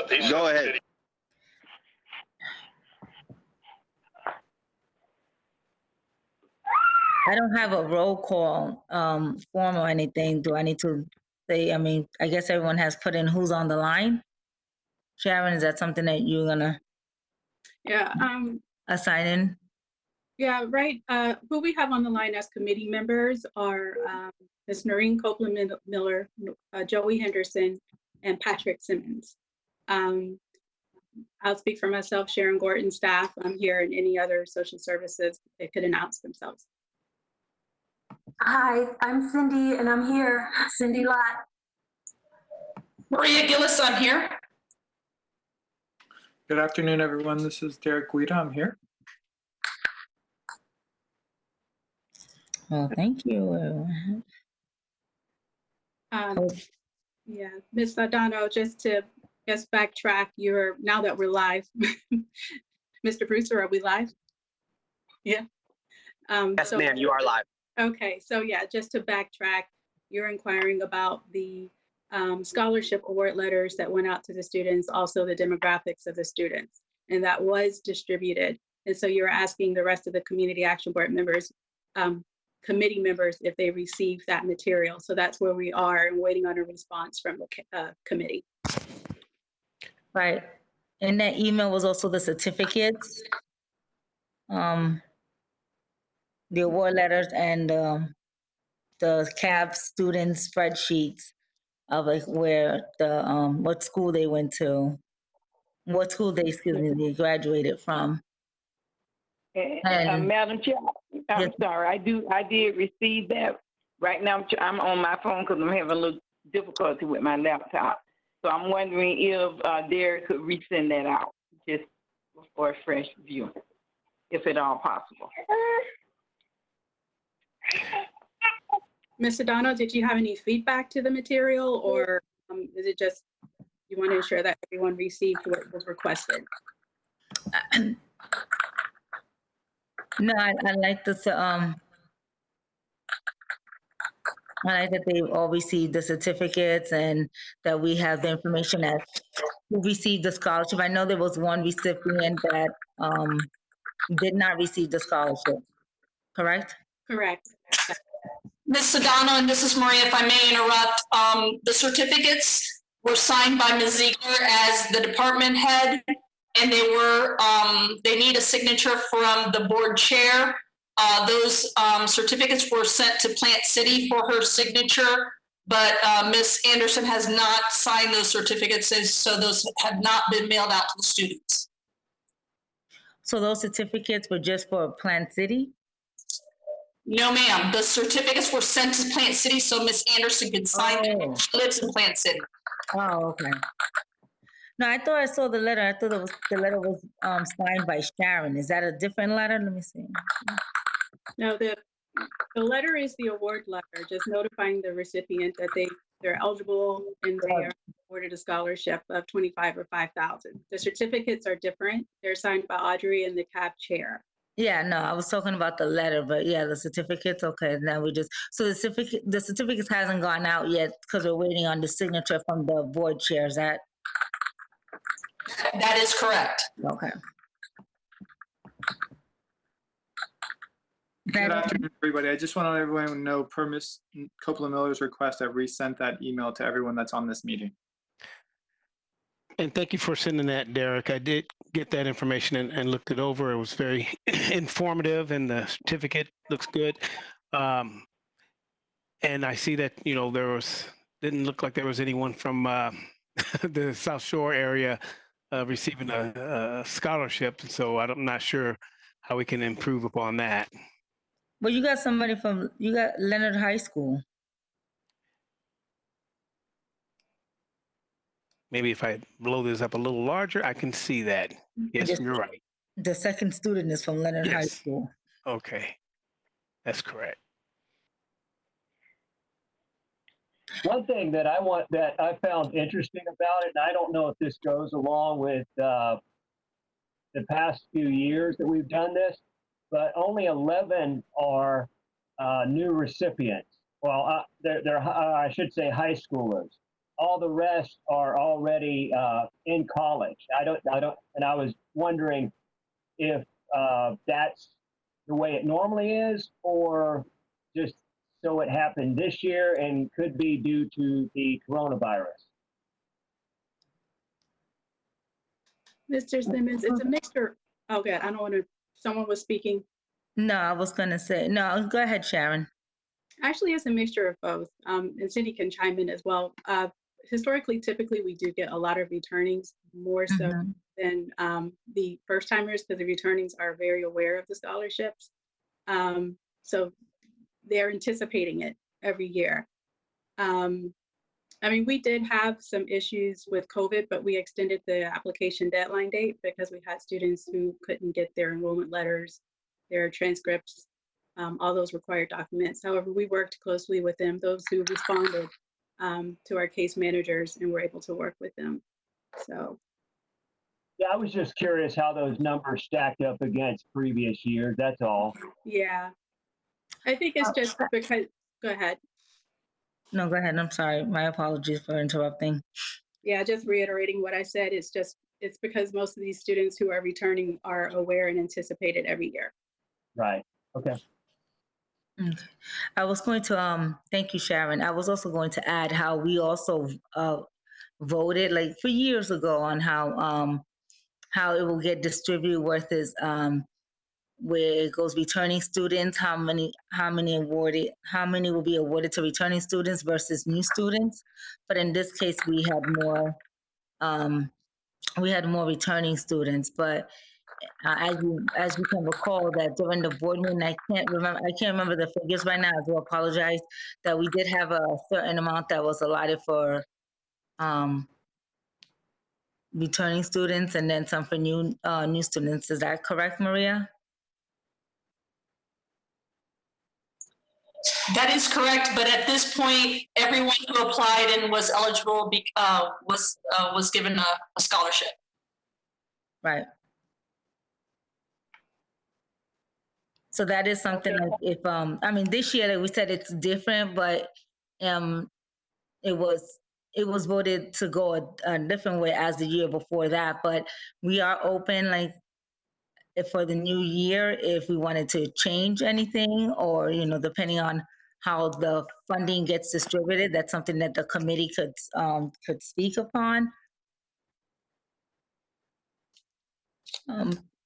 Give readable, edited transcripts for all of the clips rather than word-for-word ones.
Go ahead. I don't have a roll call form or anything. Do I need to say, I mean, I guess everyone has put in who's on the line. Sharon, is that something that you're gonna Yeah. assign in? Yeah, right. Who we have on the line as committee members are Ms. Noreen Copeland-Miller, Joey Henderson, and Patrick Simmons. I'll speak for myself, Sharon Gordon, staff. I'm here, and any other social services, they could announce themselves. Hi, I'm Cindy, and I'm here. Cindy Lott. Maria Gillis, I'm here. Good afternoon, everyone. This is Derek Guida. I'm here. Oh, thank you. Yeah, Ms. O'Donnell, just to backtrack, now that we're live, Mr. Brewster, are we live? Yeah. Yes, ma'am, you are live. Okay, so yeah, just to backtrack, you're inquiring about the scholarship award letters that went out to the students, also the demographics of the students, and that was distributed. And so you're asking the rest of the Community Action Board members, committee members, if they received that material. So that's where we are and waiting on a response from the committee. Right. In that email was also the certificates, the award letters, and the CAP student spreadsheets of like where the what school they went to, what school they graduated from. And Madam Chair, I'm Yes. sorry. I did receive that. Right now, I'm on my phone because I'm having a little difficulty with my laptop. So I'm wondering if Derek could resend that out just for a fresh view, if at all possible. Ms. O'Donnell, did you have any feedback to the material, or is it just you want to ensure that everyone received what was requested? no, I like this. I like that they all received the certificates and that we have the information that who received the scholarship. I know there was one recipient that did not receive the scholarship. Correct? Correct. Ms. Sedano, and this is Maria, if I may interrupt. The certificates were signed by Ms. Ziegler as the department head, and they need a signature from the board chair. Those certificates were sent to Plant City for her signature, but Ms. Anderson has not signed those certificates, and so those have not been mailed out to the students. So those certificates were just for Plant City? No, ma'am. The certificates were sent to Plant City so Ms. Anderson could sign them. She lives in Plant City. Oh, okay. No, I thought I saw the letter. I thought the letter was signed by Sharon. Is that a different letter? Let me see. No, the letter is the award letter, just notifying the recipient that they're eligible and they are awarded a scholarship of $25,000 or $5,000. The certificates are different. They're signed by Audrey and the CAP chair. Yeah, no, I was talking about the letter, but yeah, the certificates. Okay, now so the certificates hasn't gone out yet because we're waiting on the signature from the board chair. Is that? That is correct. Okay. Good afternoon, everybody. I just want to let everyone know per Ms. Copeland-Miller's request, I've resent that email to everyone that's on this meeting. And thank you for sending that, Derek. I did get that information and looked it over. It was very informative, and the certificate looks good. And I see that, didn't look like there was anyone from the South Shore area receiving a scholarship. So I'm not sure how we can improve upon that. Well, you got Leonard High School. Maybe if I blow this up a little larger, I can see that. Yes, you're right. The second student is from Leonard High School. Okay, that's correct. One thing that I found interesting about it, and I don't know if this goes along with the past few years that we've done this, but only 11 are new recipients. Well, they're I should say high schoolers. all the rest are already in college. And I was wondering if that's the way it normally is, or just so it happened this year and could be due to the coronavirus. Mr. Simmons, it's a mixture. Oh, good. I don't want to, someone was speaking. No, I was gonna say, no, go ahead, Sharon. Actually, it's a mixture of both. And Cindy can chime in as well. Historically, typically, we do get a lot of returnings, more so than the first timers, because the returnings are very aware of the scholarships. So they're anticipating it every year. I mean, we did have some issues with COVID, but we extended the application deadline date because we had students who couldn't get their enrollment letters, their transcripts, all those required documents. However, we worked closely with them, those who responded to our case managers, and were able to work with them. So. Yeah, I was just curious how those numbers stacked up against previous years, that's all. Yeah, I think it's just because, go ahead. No, go ahead. I'm sorry. My apologies for interrupting. Yeah, just reiterating what I said, it's because most of these students who are returning are aware and anticipate it every year. Right, okay. I was going to, thank you, Sharon. I was also going to add how we also voted like for years ago on how it will get distributed versus where it goes returning students, how many will be awarded to returning students versus new students. But in this case, we had more returning students. But as you can recall, that during the board meeting, I can't remember the figures right now. I do apologize, that we did have a certain amount that was allotted for returning students, and then some for new students. Is that correct, Maria? That is correct, but at this point, everyone who applied and was eligible was given a scholarship. Right. So that is something like if I mean, this year, like we said, it's different, but it was voted to go a different way as the year before that. But we are open, like, if for the new year, if we wanted to change anything, or depending on how the funding gets distributed, that's something that the committee could speak upon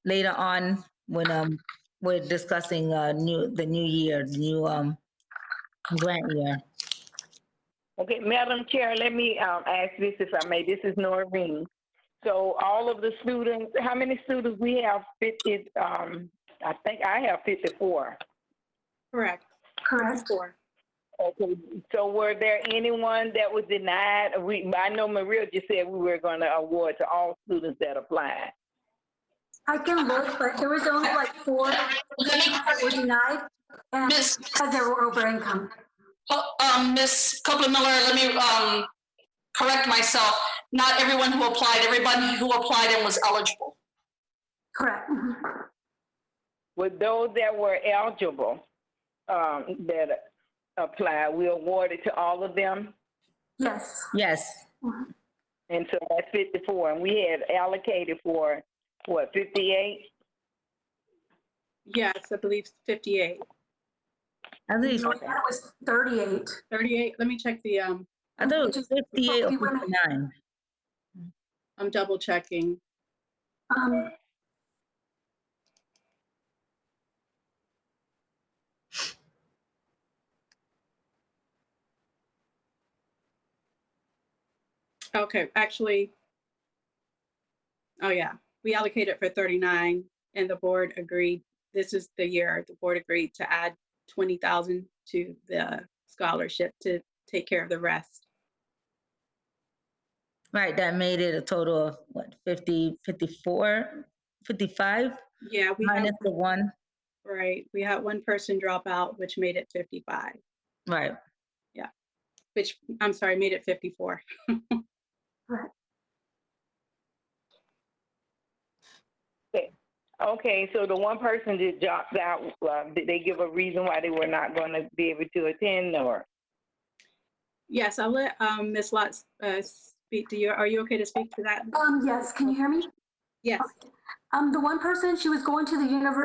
later on when we're discussing the new year, the new grant year. Okay, Madam Chair, let me ask this if I may. This is Noreen. So all of the students, how many students we have? 50, I think I have 54. Correct. Correct. 4. Okay, so were there anyone that was denied? I know Maria just said we were going to award to all students that applied. I can look, but there was only like 4 that were denied, and because they were over income. Ms. Copeland-Miller, let me correct myself. Not everyone who applied, everybody who applied and was eligible. Correct. With those that were eligible that applied, we awarded to all of them? Yes. Yes. And so that's 54, and we had allocated for, what, 58? Yes, I believe 58. I think That was 38. 38. Let me check the. I thought it was 58 or 59. I'm double checking. Okay, actually, oh yeah, we allocated for 39, and the board agreed. This is the year the board agreed to add 20,000 to the scholarship to take care of the rest. Right, that made it a total of what, 50, 54, 55? Yeah, we minus had, the one. right. We had one person drop out, which made it 55. Right. Yeah, which I'm sorry, made it 54. Okay, so the one person that dropped out, did they give a reason why they were not going to be able to attend, or? Yes, I'll let Ms. Lott speak to you. Are you okay to speak to that? Yes, can you hear me? Yes. The one person, she was going to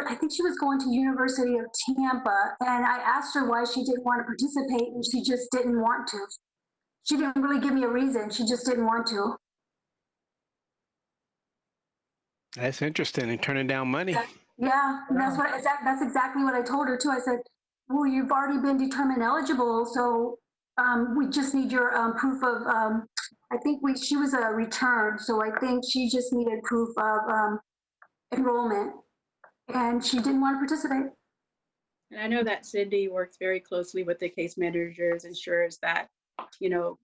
I think she was going to University of Tampa, and I asked her why she didn't want to participate, and she just didn't want to. She didn't really give me a reason. She just didn't want to. That's interesting. And turning down money. Yeah, and that's exactly what I told her too. I said, well, you've already been determined eligible, so we just need your proof of, I think she was a return, so I think she just needed proof of enrollment, and she didn't want to participate. And I know that Cindy works very closely with the case managers, ensures that, you know,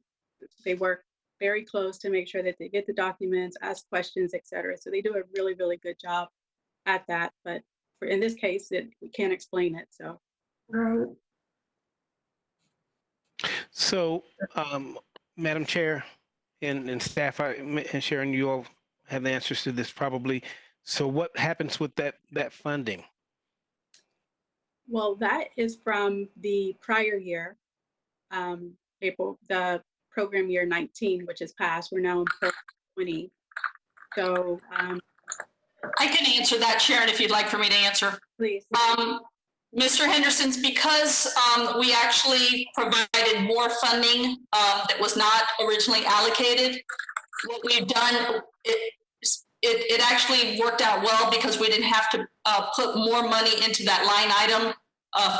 they work very close to make sure that they get the documents, ask questions, et cetera. So they do a really, really good job at that. But in this case, we can't explain it, so. Right. So, Madam Chair and staff, and Sharon, you all have the answers to this probably. So what happens with that funding? Well, that is from the prior year, April, the program year 19, which is passed. We're now in program 20. So I can answer that, Sharon, if you'd like for me to answer. please. Mr. Henderson's, because we actually provided more funding that was not originally allocated, what we've done, it actually worked out well because we didn't have to put more money into that line item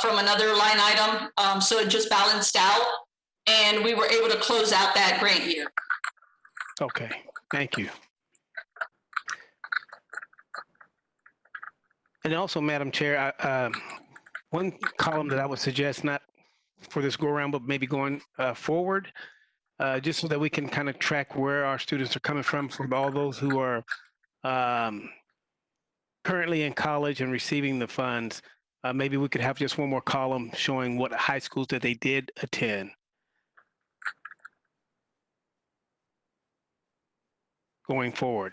from another line item. So it just balanced out and we were able to close out that grant year. Okay, thank you. And also, Madam Chair, one column that I would suggest, not for this go around, but maybe going forward, just so that we can kind of track where our students are coming from all those who are currently in college and receiving the funds. Maybe we could have just one more column showing what high schools that they did attend. Going forward.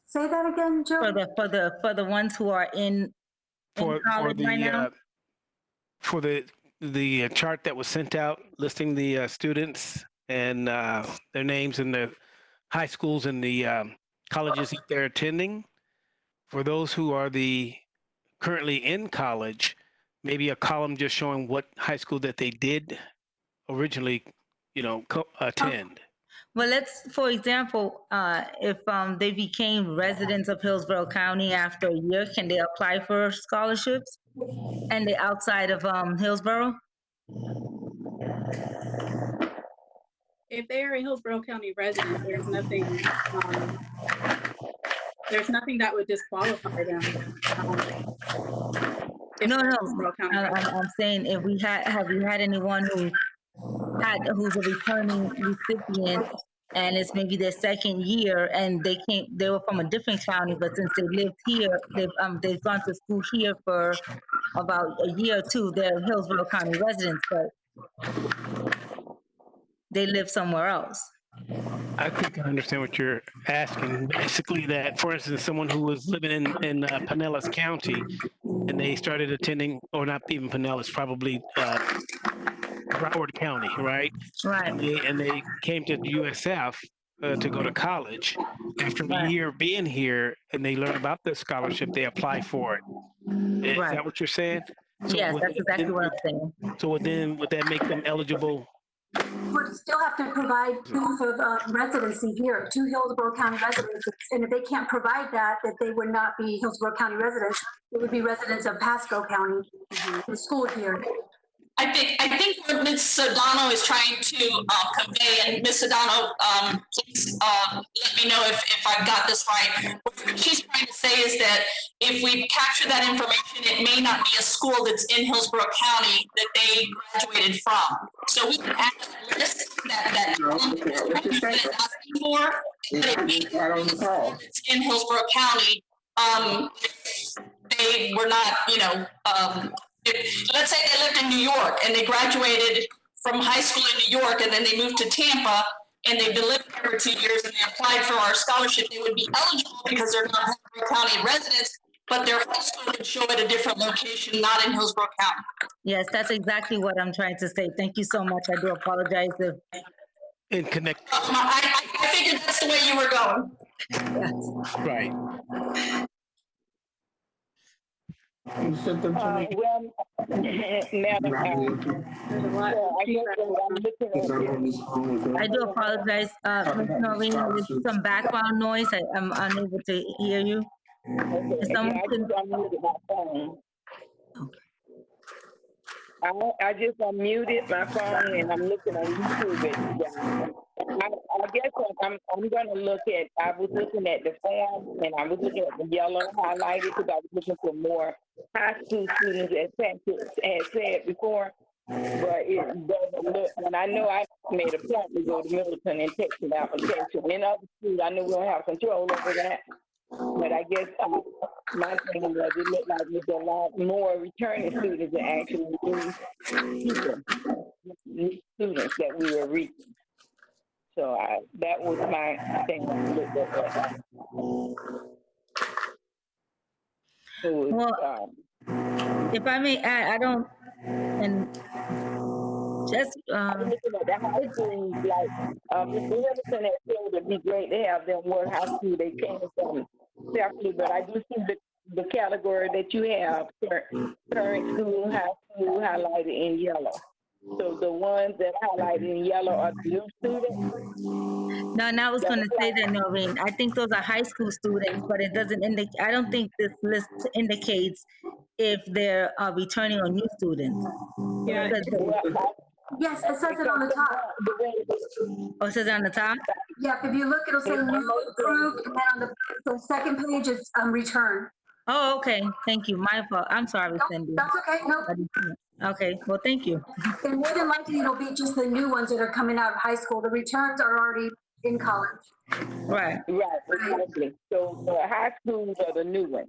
Say that again, Joe. For the ones who are in college right now? For the chart that was sent out listing the students and their names and the high schools and the colleges that they're attending. For those who are currently in college, maybe a column just showing what high school that they did originally, attend. Well, for example, if they became residents of Hillsborough County after a year, can they apply for scholarships? And they're outside of Hillsborough? If they are a Hillsborough County resident, there's nothing that would disqualify them. No. I'm saying if have you had anyone who's a returning recipient and it's maybe their second year and they were from a different county, but since they lived here, they've gone to school here for about a year or two, they're Hillsborough County residents, but they live somewhere else. I think I understand what you're asking. Basically that, for instance, someone who was living in Pinellas County and they started attending, or not even Pinellas, probably Broward County, right? Right. And they came to USF to go to college. After a year being here and they learn about the scholarship, they apply for it. Is that what you're saying? So yes, that's exactly what I'm saying. So would that make them eligible? Would still have to provide proof of residency here, 2 Hillsborough County residents. And if they can't provide that they would not be Hillsborough County residents. It would be residents of Pasco County, the school here. I think what Ms. Sodano is trying to convey, and Ms. Sodano, please let me know if I've got this right. What she's trying to say is that if we capture that information, it may not be a school that's in Hillsborough County that they graduated from. So we can add a list that is asking for, but it's in Hillsborough County. They were not, let's say they lived in New York and they graduated from high school in New York and then they moved to Tampa and they've been living there for 2 years and they applied for our scholarship, they would be eligible because they're not Hillsborough County residents, but their high school could show at a different location, not in Hillsborough County. Yes, that's exactly what I'm trying to say. Thank you so much. I do apologize if, And connect, I figured that's the way you were going. right. Well, Madam, There's a lot. I guess what I'm looking at I do apologize, Ms. Noreen, there's some background noise. I'm unable to hear you. If someone could- I'm looking at my phone. I just unmuted my phone and I'm looking on YouTube. I guess I'm going to look at, I was looking at the form and I was looking at the yellow highlighted because I was looking for more high school students, as Pat had said before. But it doesn't look, and I know I made a point to go to Milton and text an application. In other schools, I know we don't have control over that. But I guess my thing was it looked like there's a lot more returning students than actually new students that we were reaching. So that was my thing. Well, if I may add, I don't, and just, I'm looking at the high schools, like, Mr. Henderson had said it would be great to have them what high school they came from separately, but I do see the category that you have, current school, high school, highlighted in yellow. So the ones that highlighted in yellow are the new students? no, and I was going to say that, Noreen, I think those are high school students, but it doesn't indicate, I don't think this list indicates if they're returning or new students. Yeah. Yes, it says it on the top. Oh, it says it on the top? Yeah, if you look, it'll say new, approved, and then on the second page, it's return. Oh, okay. Thank you. My fault. I'm sorry, Nope, Cindy. that's okay, no. Okay, well, thank you. And more than likely, it'll be just the new ones that are coming out of high school. The returns are already in college. Right. Right, exactly. So the high schools are the new ones.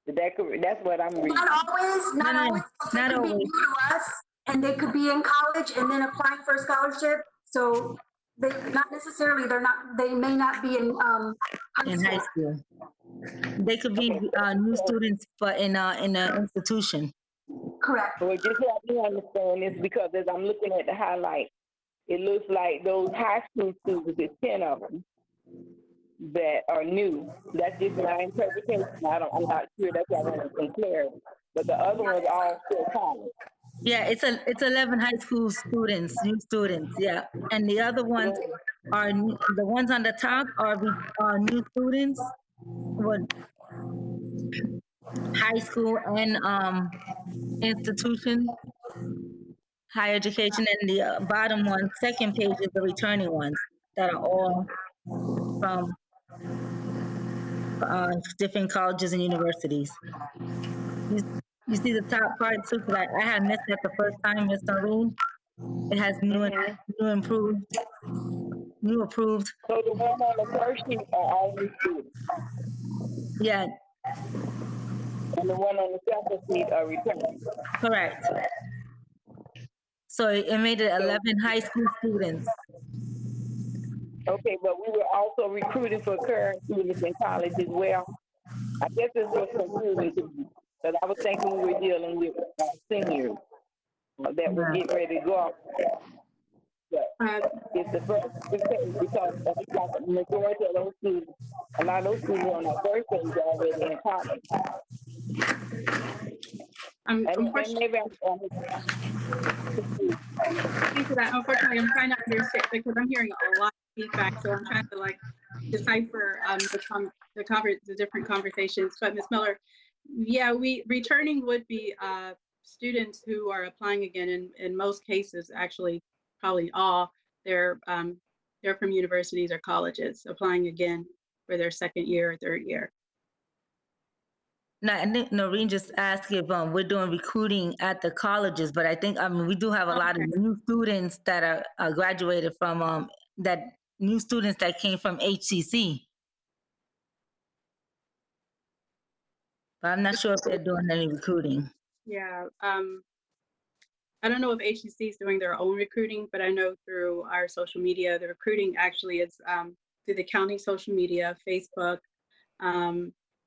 Is that correct? That's what I'm reading. Not always, not No, always. They not could be always. new to us, and they could be in college and then applying for a scholarship. So they, not necessarily, they may not be in In high school. They could be new students, but in an institution. Correct. Well, just help me understand this because as I'm looking at the highlight, it looks like those high school students, there's 10 of them that are new. That's just my interpretation. I'm not sure. That's why I want to compare. But the other ones are all still college. Yeah, it's 11 high school students, new students. Yeah, and the other ones are the ones on the top are new students, what high school and institution, higher education, and the bottom one, second page is the returning ones that are all from different colleges and universities. You see the top part too, because I had missed that the first time, Ms. Noreen. It has new approved. So the one on the first sheet are all new students, Yeah, and the one on the second sheet are returning. correct. So it made it 11 high school students. Okay, but we were also recruiting for current students in college as well. I guess this was confusing to me, because I was thinking we were dealing with seniors that were getting ready to go off. But it's the first page because the majority of those students, a lot of those students on the first page are already in college. Unfortunately, I'm trying to understand because I'm hearing a lot of feedback, so I'm trying to like decipher the different conversations. But Ms. Miller, yeah, returning would be students who are applying again. In most cases, actually, probably all, they're from universities or colleges applying again for their second year or third year. Now, I think Noreen just asked if we're doing recruiting at the colleges, but I think we do have a lot of new students that are graduated from new students that came from HCC. But I'm not sure if they're doing any recruiting. Yeah, I don't know if HCC is doing their own recruiting, but I know through our social media, the recruiting actually is through the county social media, Facebook,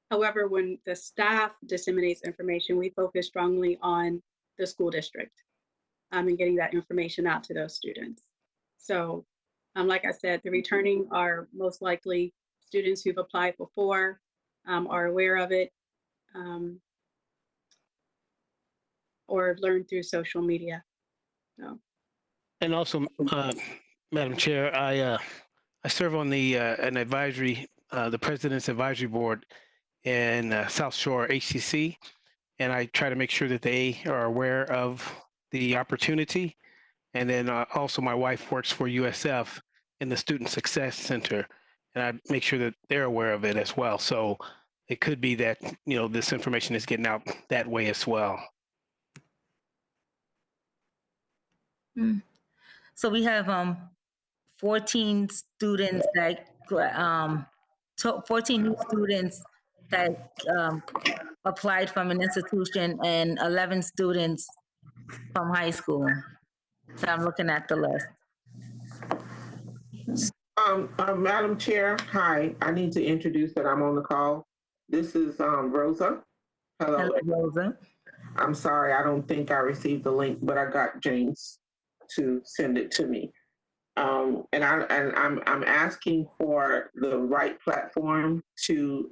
However, when the staff disseminates information, we focus strongly on the school district and getting that information out to those students. So like I said, the returning are most likely students who've applied before, are aware of it, or learned through social media. So. And also, Madam Chair, I serve on the an advisory, the President's Advisory Board in South Shore HCC, and I try to make sure that they are aware of the opportunity. And then also my wife works for USF in the Student Success Center, and I make sure that they're aware of it as well. So it could be that, this information is getting out that way as well. So we have 14 students that 14 new students that applied from an institution and 11 students from high school. So I'm looking at the list. Madam Chair, hi. I need to introduce that I'm on the call. This is Rosa. Hello. Hello, Rosa. I'm sorry, I don't think I received the link, but I got James to send it to me. And I'm asking for the right platform to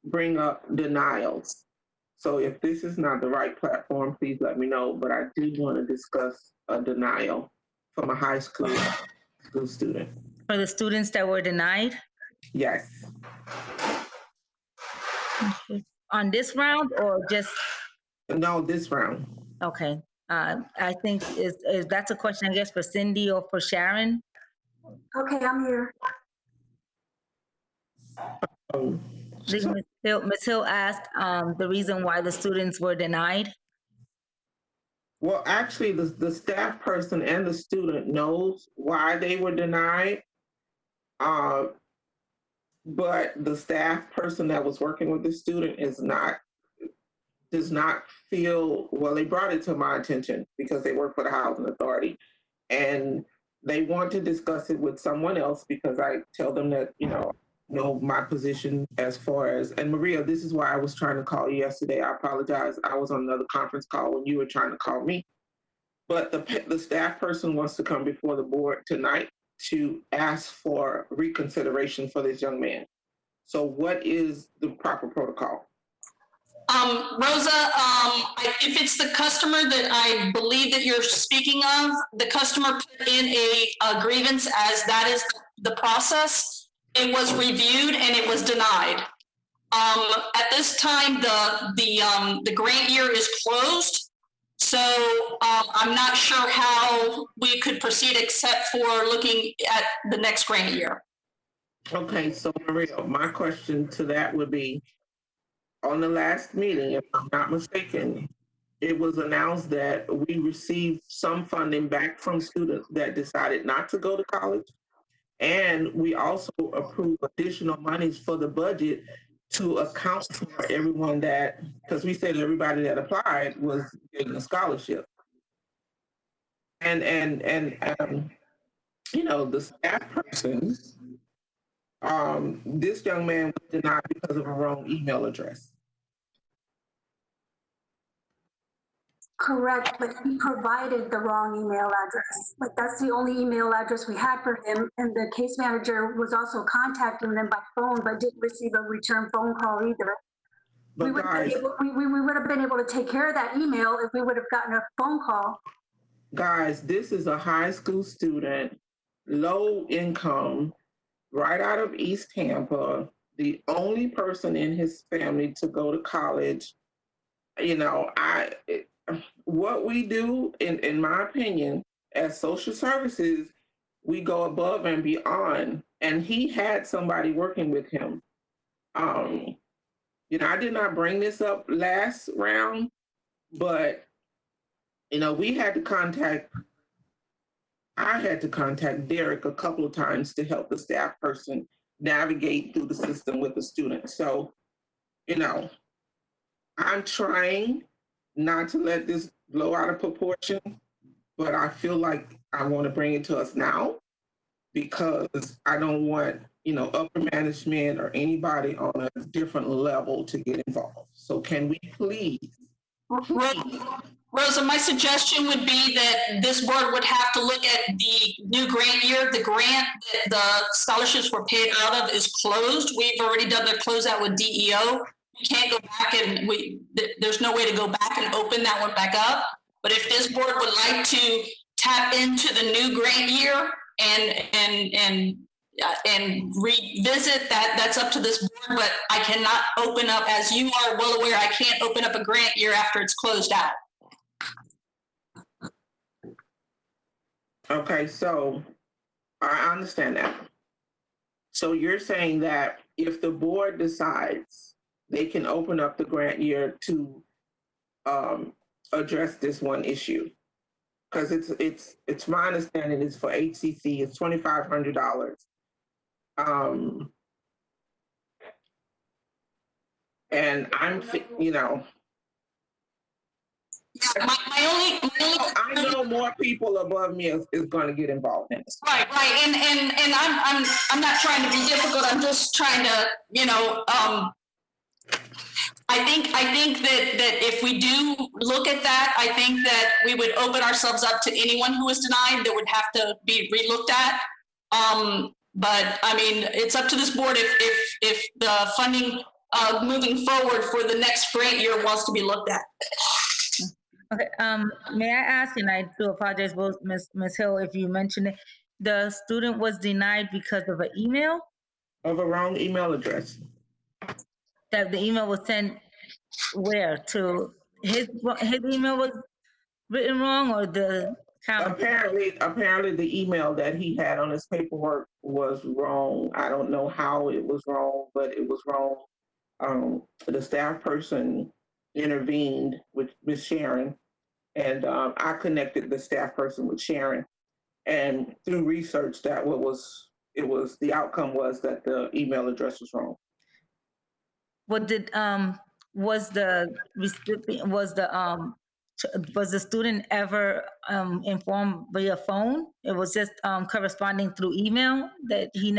bring up denials. So if this is not the right platform, please let me know. But I do want to discuss a denial from a high school student. For the students that were denied? Yes. On this round or just? No, this round. Okay. I think is that's a question, I guess, for Cindy or for Sharon? Okay, I'm here. Ms. Hill asked the reason why the students were denied. Well, actually, the staff person and the student knows why they were denied. But the staff person that was working with the student does not feel, well, they brought it to my attention because they work for the Housing Authority. And they want to discuss it with someone else because I tell them that, know my position as far as, and Maria, this is why I was trying to call you yesterday. I apologize. I was on another conference call when you were trying to call me. But the staff person wants to come before the board tonight to ask for reconsideration for this young man. So what is the proper protocol? Rosa, if it's the customer that I believe that you're speaking of, the customer put in a grievance as that is the process. It was reviewed and it was denied. At this time, the grant year is closed. So I'm not sure how we could proceed except for looking at the next grant year. Okay, so Maria, my question to that would be, on the last meeting, if I'm not mistaken, it was announced that we received some funding back from students that decided not to go to college. And we also approved additional monies for the budget to account for everyone that, because we said everybody that applied was getting a scholarship. And the staff person, this young man was denied because of a wrong email address. Correct, but he provided the wrong email address. Like that's the only email address we had for him. And the case manager was also contacting them by phone, but didn't receive a return phone call either. But we would have been able to take care of that email if we would have gotten a phone call. Guys, this is a high school student, low income, right out of East Tampa, the only person in his family to go to college. What we do, in my opinion, as social services, we go above and beyond. And he had somebody working with him. I did not bring this up last round, but, I had to contact Derek a couple of times to help the staff person navigate through the system with the student. So, I'm trying not to let this blow out of proportion, but I feel like I want to bring it to us now because I don't want, upper management or anybody on a different level to get involved. So can we please? Rosa, my suggestion would be that this board would have to look at the new grant year. The grant that the scholarships were paid out of is closed. We've already done the closeout with DEO. We can't go back and there's no way to go back and open that one back up. But if this board would like to tap into the new grant year and revisit that, that's up to this board, but I cannot open up, as you are well aware, I can't open up a grant year after it's closed out. Okay, so I understand that. So you're saying that if the board decides they can open up the grant year to address this one issue, because it's my understanding is for HCC, it's $2,500. And I'm, I know more people above me is going to get involved in this. Right, and I'm not trying to be difficult. I'm just trying to, I think that if we do look at that, I think that we would open ourselves up to anyone who was denied that would have to be relooked at. But I mean, it's up to this board if the funding moving forward for the next grant year wants to be looked at. Okay, may I ask, and I do apologize, both Ms. Hill, if you mentioned it, the student was denied because of an email? Of a wrong email address. That the email was sent where? To his email was written wrong, or the county? Apparently the email that he had on his paperwork was wrong. I don't know how it was wrong, but it was wrong. The staff person intervened with Ms. Sharon, and I connected the staff person with Sharon, and through research that the outcome was that the email address was wrong. What did was the student ever informed via phone? It was just corresponding through email that he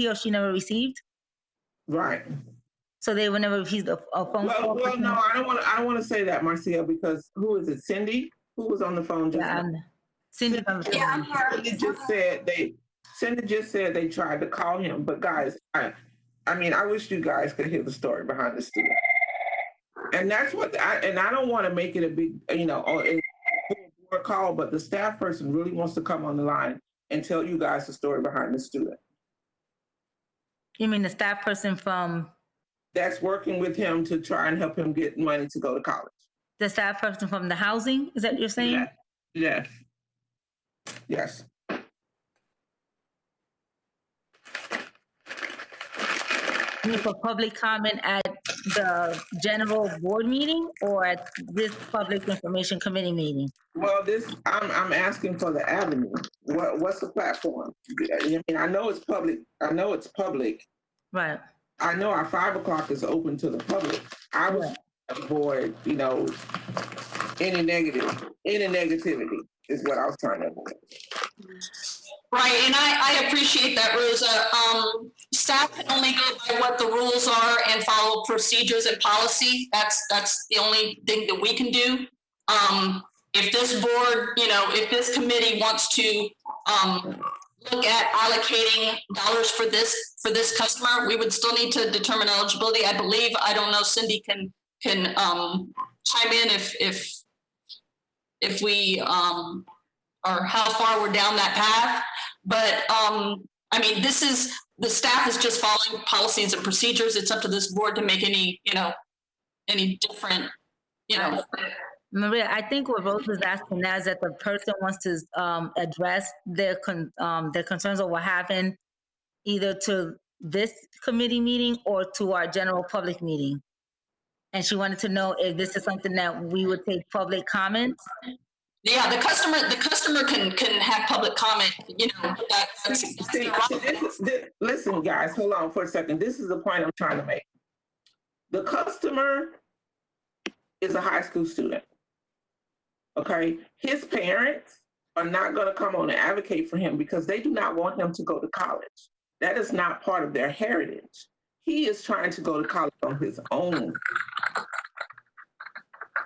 or she never received? Right. So they would never receive a phone call? Well, no, I don't want to say that, Marcia, because who is it? Cindy? Who was on the phone just now? Cindy. Yeah, I'm here. Cindy just said they tried to call him, but guys, I mean, I wish you guys could hear the story behind the student. And that's what, I don't want to make it a big, board call, but the staff person really wants to come on the line and tell you guys the story behind the student. You mean the staff person from? That's working with him to try and help him get money to go to college. The staff person from the housing, is that what you're saying? Yeah. Yes. For public comment at the general board meeting or at this public information committee meeting? Well, I'm asking for the avenue. What's the platform? I mean, I know it's public. Right. I know our 5 o'clock is open to the public. I would avoid, any negativity is what I was trying to avoid. Right, and I appreciate that, Rosa. Staff can only go by what the rules are and follow procedures and policy. That's the only thing that we can do. If this board, if this committee wants to look at allocating dollars for this customer, we would still need to determine eligibility. I believe, I don't know, Cindy can chime in if we or how far we're down that path. But I mean, the staff is just following policies and procedures. It's up to this board to make any different, Maria, I think what Rose is asking now is that the person wants to address their concerns over what happened either to this committee meeting or to our general public meeting. And she wanted to know if this is something that we would take public comments. Yeah, the customer can have public comment, Listen, guys, hold on for a second. This is the point I'm trying to make. The customer is a high school student. Okay, his parents are not going to come on and advocate for him because they do not want him to go to college. That is not part of their heritage. He is trying to go to college on his own.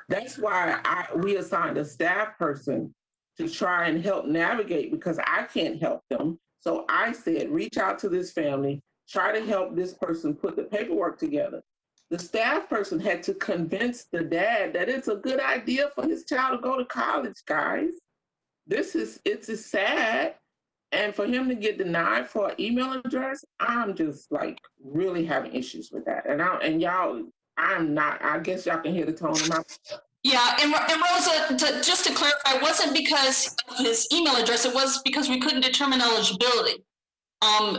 That's why we assigned a staff person to try and help navigate, because I can't help them. So I said, reach out to this family, try to help this person put the paperwork together. The staff person had to convince the dad that it's a good idea for his child to go to college, guys. It's sad. And for him to get denied for an email address, I'm just like really having issues with that. I guess y'all can hear the tone of my. Yeah, and Rosa, just to clarify, it wasn't because of his email address, it was because we couldn't determine eligibility.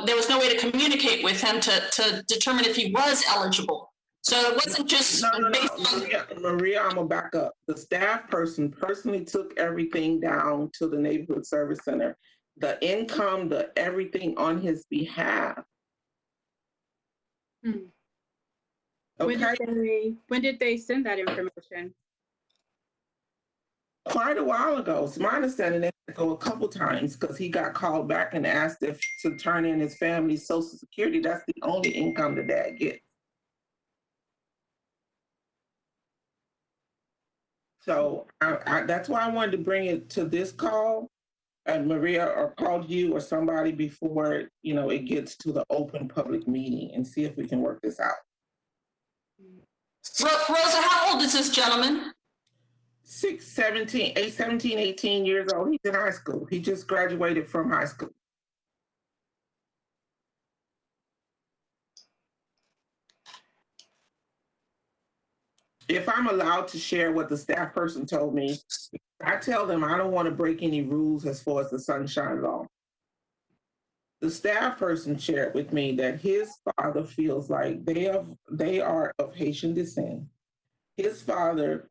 There was no way to communicate with him to determine if he was eligible. So it wasn't just based on... Maria, I'm gonna back up. The staff person personally took everything down to the neighborhood service center, the income, the everything on his behalf. Okay. When did they send that information? Quite a while ago. It's my understanding they had to go a couple times because he got called back and asked if to turn in his family's Social Security. That's the only income the dad gets. So that's why I wanted to bring it to this call, and Maria, or called you or somebody before it gets to the open public meeting, and see if we can work this out. Rosa, how old is this gentleman? 17, 18 years old. He's in high school. He just graduated from high school. If I'm allowed to share what the staff person told me, I tell them I don't want to break any rules as far as the Sunshine Law. The staff person shared with me that his father feels like they are of Haitian descent. His father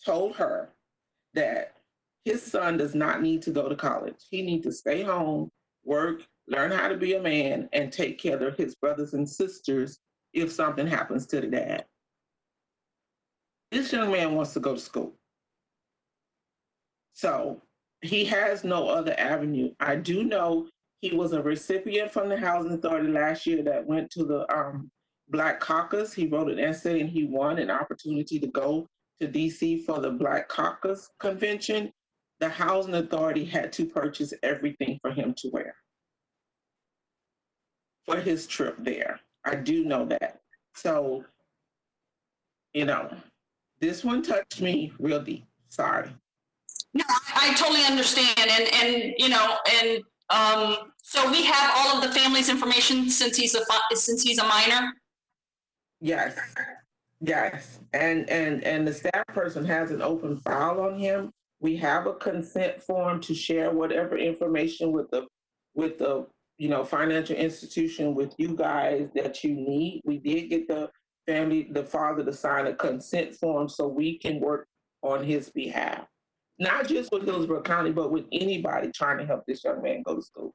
told her that his son does not need to go to college. He needs to stay home, work, learn how to be a man, and take care of his brothers and sisters if something happens to the dad. This young man wants to go to school. So he has no other avenue. I do know he was a recipient from the Housing Authority last year that went to the Black Caucus. He wrote an essay and he won an opportunity to go to DC for the Black Caucus convention. The Housing Authority had to purchase everything for him to wear for his trip there. I do know that. So, this one touched me real deep. Sorry. No, I totally understand. So we have all of the family's information since he's a minor. Yes. And the staff person has an open file on him. We have a consent form to share whatever information with the financial institution with you guys that you need. We did get the father to sign a consent form so we can work on his behalf. Not just with Hillsborough County, but with anybody trying to help this young man go to school.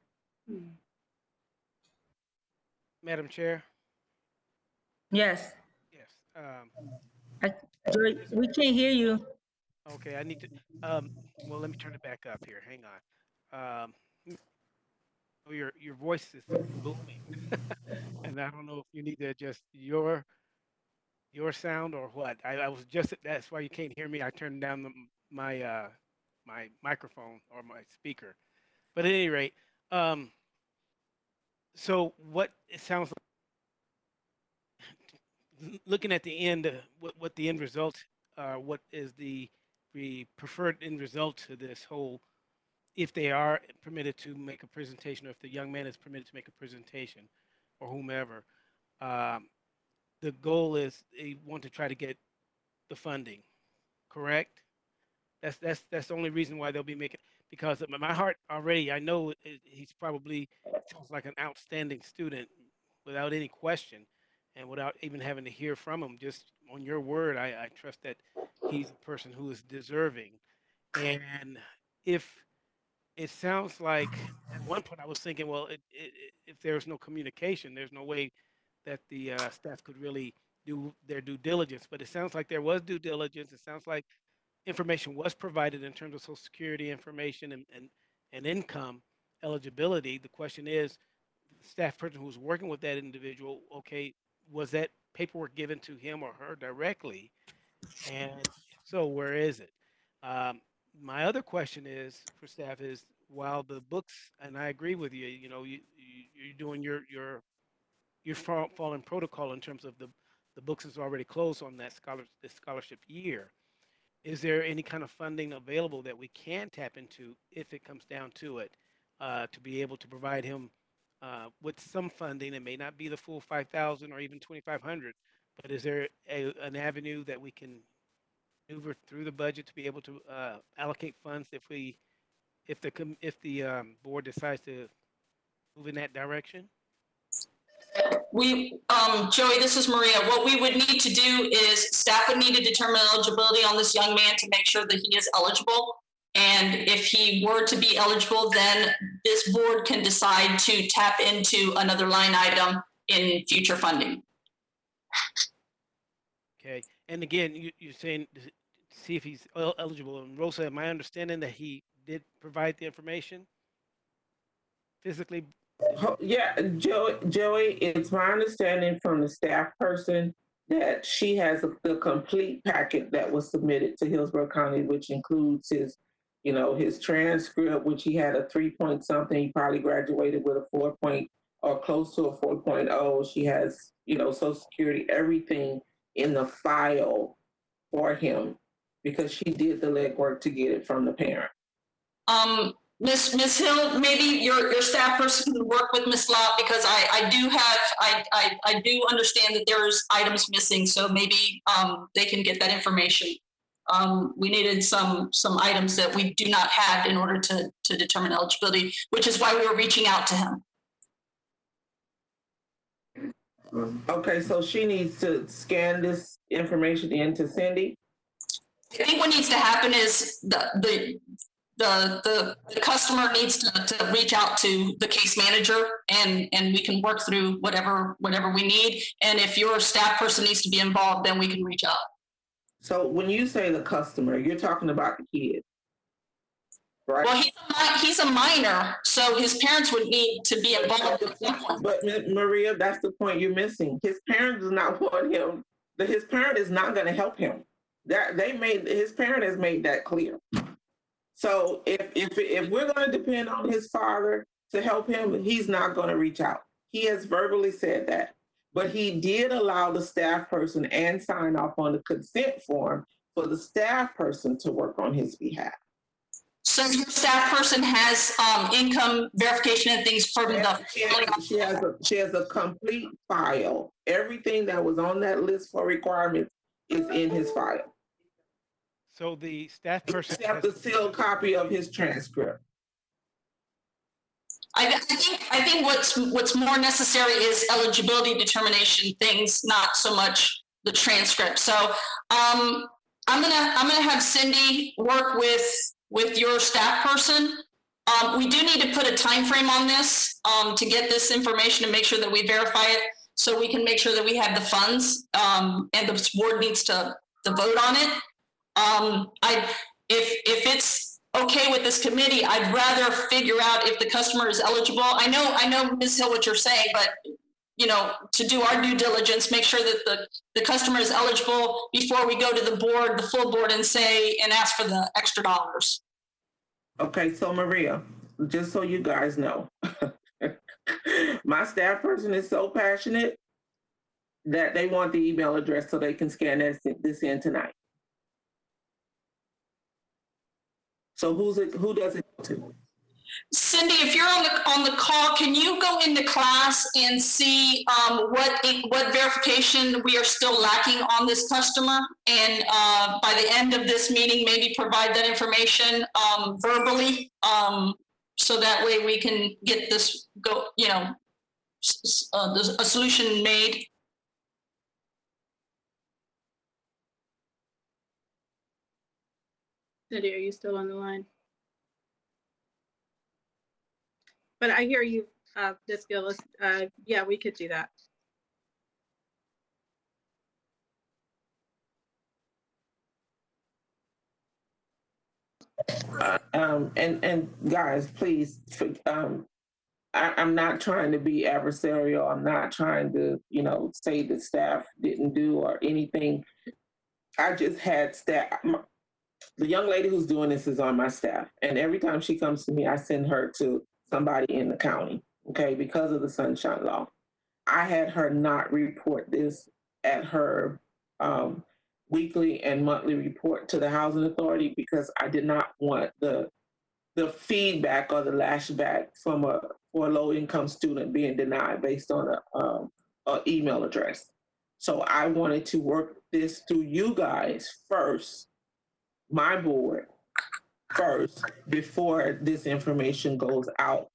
Madam Chair? Yes. Yes. We can't hear you. Okay, I need to, well, let me turn it back up here. Hang on. Your voice is booming. And I don't know if you need to adjust your sound or what. I was just, that's why you can't hear me. I turned down my microphone or my speaker. But at any rate, so what it sounds like, looking at the end, what the end result, what is the preferred end result to this whole, if they are permitted to make a presentation, or if the young man is permitted to make a presentation, or whomever, the goal is they want to try to get the funding, correct? That's the only reason why they'll be making, because my heart already, I know he's probably sounds like an outstanding student without any question, and without even having to hear from him, just on your word, I trust that he's a person who is deserving. And if it sounds like at one point I was thinking, well, if there's no communication, there's no way that the staff could really do their due diligence. But it sounds like there was due diligence. It sounds like information was provided in terms of Social Security information and income eligibility. The question is, the staff person who's working with that individual, okay, was that paperwork given to him or her directly? And if so, where is it? My other question is for staff is, while the books, and I agree with you, you're doing you're following protocol in terms of the books is already closed on that scholarship year. Is there any kind of funding available that we can tap into if it comes down to it, to be able to provide him with some funding? It may not be the full 5,000 or even 2,500, but is there an avenue that we can maneuver through the budget to be able to allocate funds if the board decides to move in that direction? Joey, this is Maria. What we would need to do is staff would need to determine eligibility on this young man to make sure that he is eligible. And if he were to be eligible, then this board can decide to tap into another line item in future funding. Okay. And again, you're saying to see if he's eligible. And Rosa, am I understanding that he did provide the information physically? Yeah, Joey, it's my understanding from the staff person that she has the complete packet that was submitted to Hillsborough County, which includes his transcript, which he had a 3 something. He probably graduated with a 4 or close to a 4.0. She has, Social Security, everything in the file for him because she did the legwork to get it from the parent. Ms. Hill, maybe your staff person can work with Ms. Lott because I do understand that there's items missing, so maybe they can get that information. We needed some items that we do not have in order to determine eligibility, which is why we were reaching out to him. Okay, so she needs to scan this information in to Cindy? I think what needs to happen is the customer needs to reach out to the case manager and we can work through whatever we need. And if your staff person needs to be involved, then we can reach out. So when you say the customer, you're talking about the kid, right? Well, he's a minor, so his parents would need to be involved. But Maria, that's the point you're missing. His parent does not want him. His parent is not going to help him. His parent has made that clear. So if we're going to depend on his father to help him, he's not going to reach out. He has verbally said that, but he did allow the staff person and sign off on the consent form for the staff person to work on his behalf. So your staff person has income verification and things from the. She has a complete file. Everything that was on that list for requirements is in his file. So the staff person except the sealed copy of his transcript. I think what's more necessary is eligibility determination things, not so much the transcript. So I'm gonna have Cindy work with your staff person. We do need to put a time frame on this to get this information and make sure that we verify it, so we can make sure that we have the funds and the board needs to vote on it. If it's okay with this committee, I'd rather figure out if the customer is eligible. I know, Ms. Hill, what you're saying, but to do our due diligence, make sure that the customer is eligible before we go to the board, the full board, and ask for the extra dollars. Okay, so Maria, just so you guys know, my staff person is so passionate that they want the email address so they can scan this in tonight. So who does it go to? Cindy, if you're on the call, can you go into class and see what verification we are still lacking on this customer? And by the end of this meeting, maybe provide that information verbally, so that way we can get this a solution made. Cindy, are you still on the line? But I hear you, Ms. Gillis. Yeah, we could do that. And guys, please, I'm not trying to be adversarial. I'm not trying to, say the staff didn't do or anything. I just had staff. The young lady who's doing this is on my staff, and every time she comes to me, I send her to somebody in the county. Okay, because of the Sunshine Law, I had her not report this at her weekly and monthly report to the Housing Authority because I did not want the feedback or the lashback from for a low income student being denied based on a email address. So I wanted to work this through you guys first, my board first, before this information goes out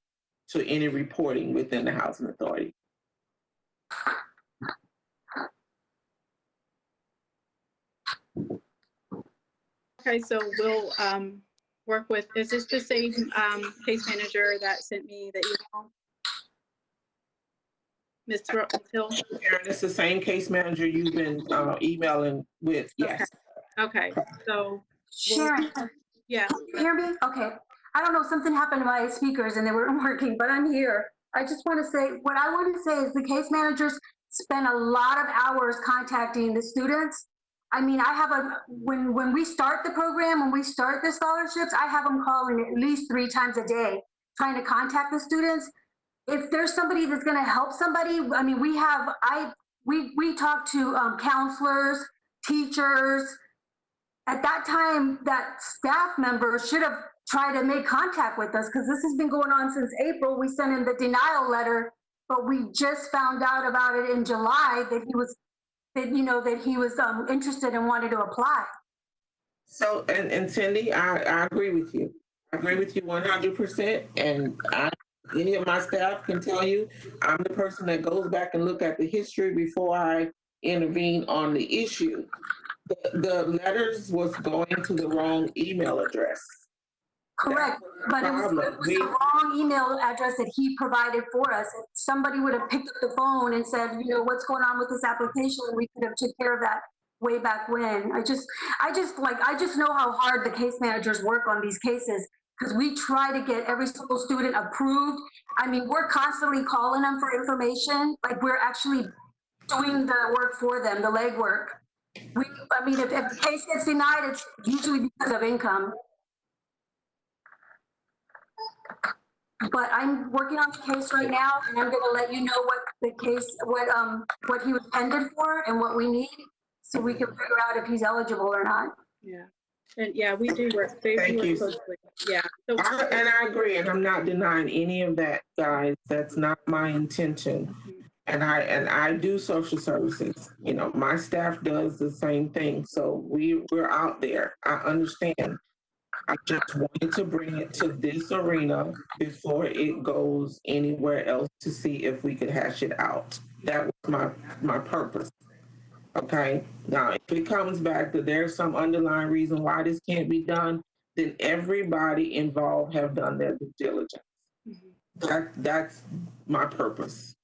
to any reporting within the Housing Authority. Okay, so we'll work with, is this the same case manager that sent me the email? Ms. Hill? Karen, it's the same case manager you've been emailing with, yes. Okay, so. Sharon, Yeah. can you hear me? Okay. I don't know, something happened to my speakers and they weren't working, but I'm here. I just want to say, what I want to say is the case managers spend a lot of hours contacting the students. I mean, I have when we start the program, when we start the scholarships, I have them calling at least 3 times a day, trying to contact the students. If there's somebody that's going to help somebody, I mean, we talk to counselors, teachers. At that time, that staff member should have tried to make contact with us because this has been going on since April. We sent in the denial letter, but we just found out about it in July that he was interested and wanted to apply. So, and Cindy, I agree with you. I agree with you 100%. And any of my staff can tell you, I'm the person that goes back and look at the history before I intervene on the issue. The letters was going to the wrong email address. Correct, but it was the wrong email address that he provided for us. If somebody would have picked up the phone and said, what's going on with this application, we could have took care of that way back when. I just know how hard the case managers work on these cases because we try to get every single student approved. I mean, we're constantly calling them for information, like we're actually doing the work for them, the legwork. If the case gets denied, it's usually because of income. But I'm working on the case right now, and I'm going to let you know what he was pending for and what we need, so we can figure out if he's eligible or not. Yeah, and yeah, we do work. Thank you. Closely. Yeah. So, and I agree, and I'm not denying any of that, guys. That's not my intention. And I do social services. My staff does the same thing. So we're out there. I understand. I just wanted to bring it to this arena before it goes anywhere else to see if we could hash it out. That was my purpose. Okay. Now, if it comes back that there's some underlying reason why this can't be done, then everybody involved have done their due diligence. Mm-hmm. That's my purpose.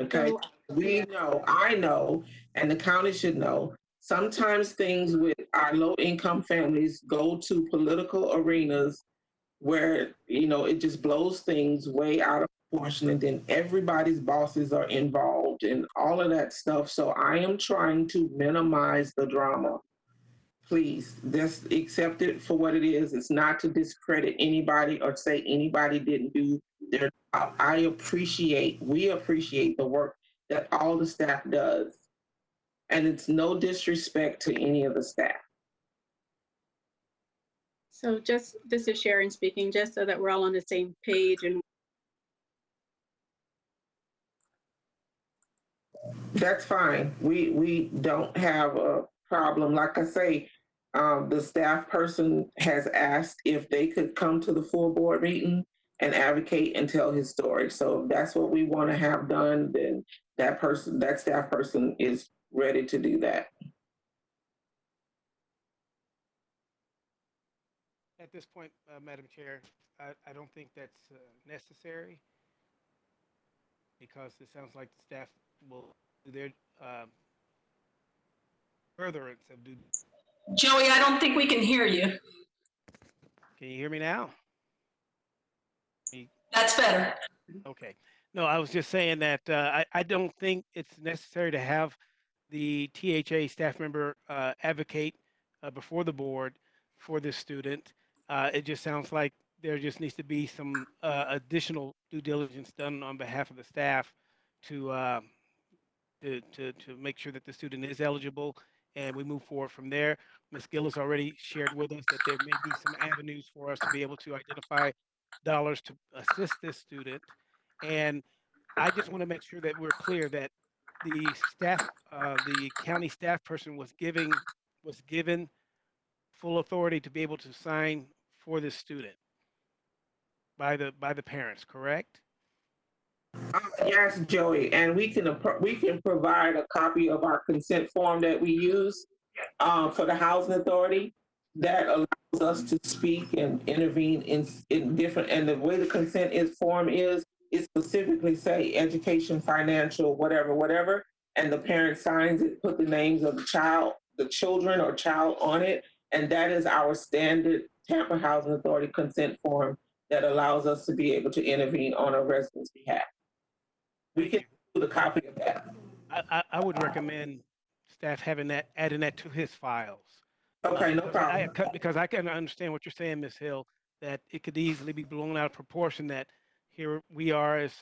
Okay. So, I know, and the county should know, sometimes things with our low-income families go to political arenas where, it just blows things way out of proportion, and then everybody's bosses are involved and all of that stuff. So I am trying to minimize the drama. Please, just accept it for what it is. It's not to discredit anybody or say anybody didn't do their job. We appreciate the work that all the staff does. And it's no disrespect to any of the staff. So this is Sharon speaking, just so that we're all on the same page. And that's fine. We don't have a problem. Like I say, the staff person has asked if they could come to the full board meeting and advocate and tell his story. So if that's what we want to have done, then that staff person is ready to do that. At this point, Madam Chair, I don't think that's necessary because it sounds like the staff will do their furtherance of duty. Joey, I don't think we can hear you. Can you hear me now? That's better. Okay. No, I was just saying that I don't think it's necessary to have the THA staff member advocate before the board for this student. It just sounds like there just needs to be some additional due diligence done on behalf of the staff to make sure that the student is eligible, and we move forward from there. Ms. Gill has already shared with us that there may be some avenues for us to be able to identify dollars to assist this student. And I just want to make sure that we're clear that the staff, the county staff person was given full authority to be able to sign for this student by the parents, correct? Yes, Joey, and we can provide a copy of our consent form that we use for the housing authority that allows us to speak and intervene in different, and the way the consent form is, it specifically say education, financial, whatever, and the parent signs it, put the names of the children or child on it, and that is our standard Tampa Housing Authority consent form that allows us to be able to intervene on a resident's behalf. We can do the copy of that. I would recommend staff having that, adding that to his files. Okay, no problem. Because I can understand what you're saying, Ms. Hill, that it could easily be blown out of proportion, that here we are as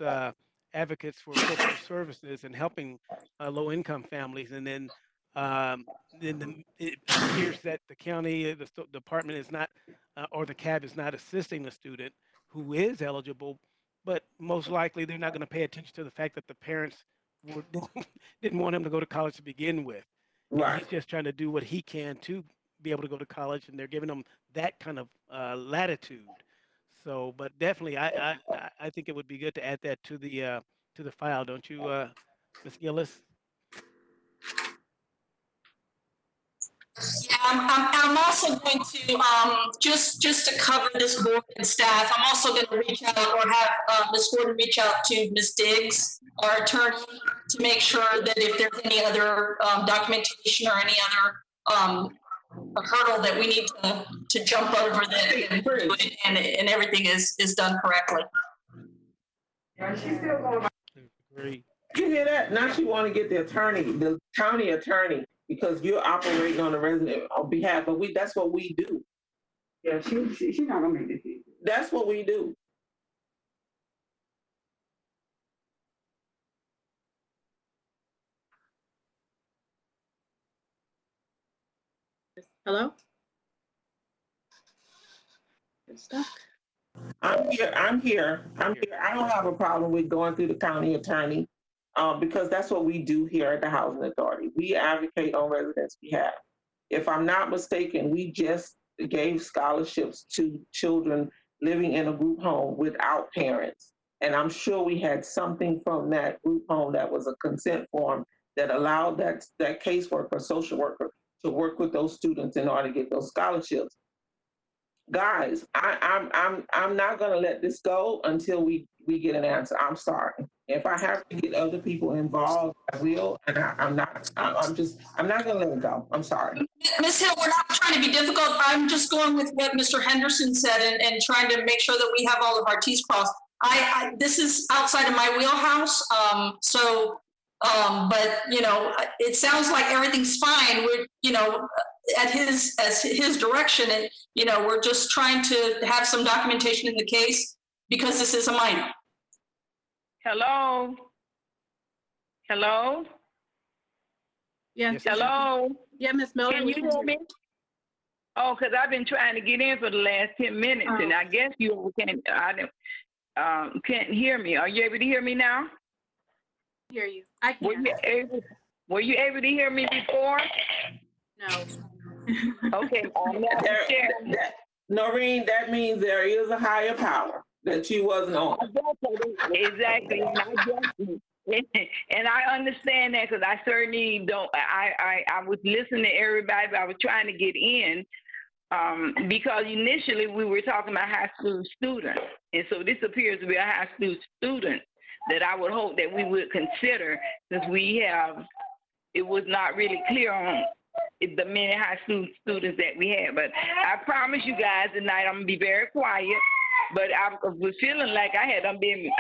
advocates for social services and helping low-income families, and then it appears that the county, the department is not, or the CAB is not assisting the student who is eligible, but most likely they're not going to pay attention to the fact that the parents didn't want him to go to college to begin with. Right. He's just trying to do what he can to be able to go to college, and they're giving him that kind of latitude. So, but definitely, I think it would be good to add that to the file, don't you, Ms. Gillis? Yeah, I'm also going to, just to cover this board and staff, I'm also going to reach out or have Ms. Gordon reach out to Ms. Diggs, our attorney, to make sure that if there's any other documentation or any other a hurdle that we need to jump over that and everything is done correctly. Yeah, she's still going. Great. You hear that? Now she want to get the county attorney, because you're operating on the resident on behalf of that's what we do. Yeah, she's not gonna make this easy. That's what we do. Hello? You're stuck. I'm here. I don't have a problem with going through the county attorney, because that's what we do here at the Housing Authority. We advocate on residents' behalf. If I'm not mistaken, we just gave scholarships to children living in a group home without parents. And I'm sure we had something from that group home that was a consent form that allowed that caseworker, social worker, to work with those students in order to get those scholarships. Guys, I'm not gonna let this go until we get an answer. I'm sorry. If I have to get other people involved, I will. And I'm not gonna let it go. I'm sorry. Ms. Hill, we're not trying to be difficult. I'm just going with what Mr. Henderson said and trying to make sure that we have all of our T's crossed. This is outside of my wheelhouse. But it sounds like everything's fine. We're, at his direction, and we're just trying to have some documentation in the case because this is a minor. Hello? Yes. Hello? Yeah, Ms. Miller. Can you hear me? Oh, because I've been trying to get in for the last 10 minutes, and I guess you can't hear me. Are you able to hear me now? Hear you. I can. Were you able to hear me before? No. Okay. Noreen, that means there is a higher power that you wasn't on. Exactly. And I understand that, because I certainly don't. I was listening to everybody, but I was trying to get in because initially we were talking about high school students. And so this appears to be a high school student that I would hope that we would consider, since it was not really clear on the many high school students that we have. But I promise you guys tonight I'm gonna be very quiet. But I was feeling like I had been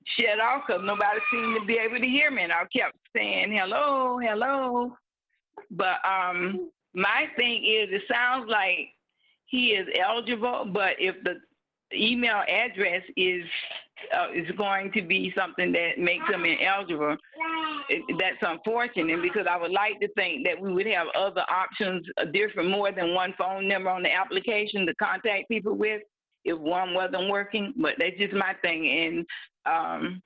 shut off because nobody seemed to be able to hear me, and I kept saying hello, hello. But my thing is, it sounds like he is eligible, but if the email address is going to be something that makes him ineligible, that's unfortunate, because I would like to think that we would have other options, different, more than one phone number on the application to contact people with if one wasn't working. But that's just my thing, and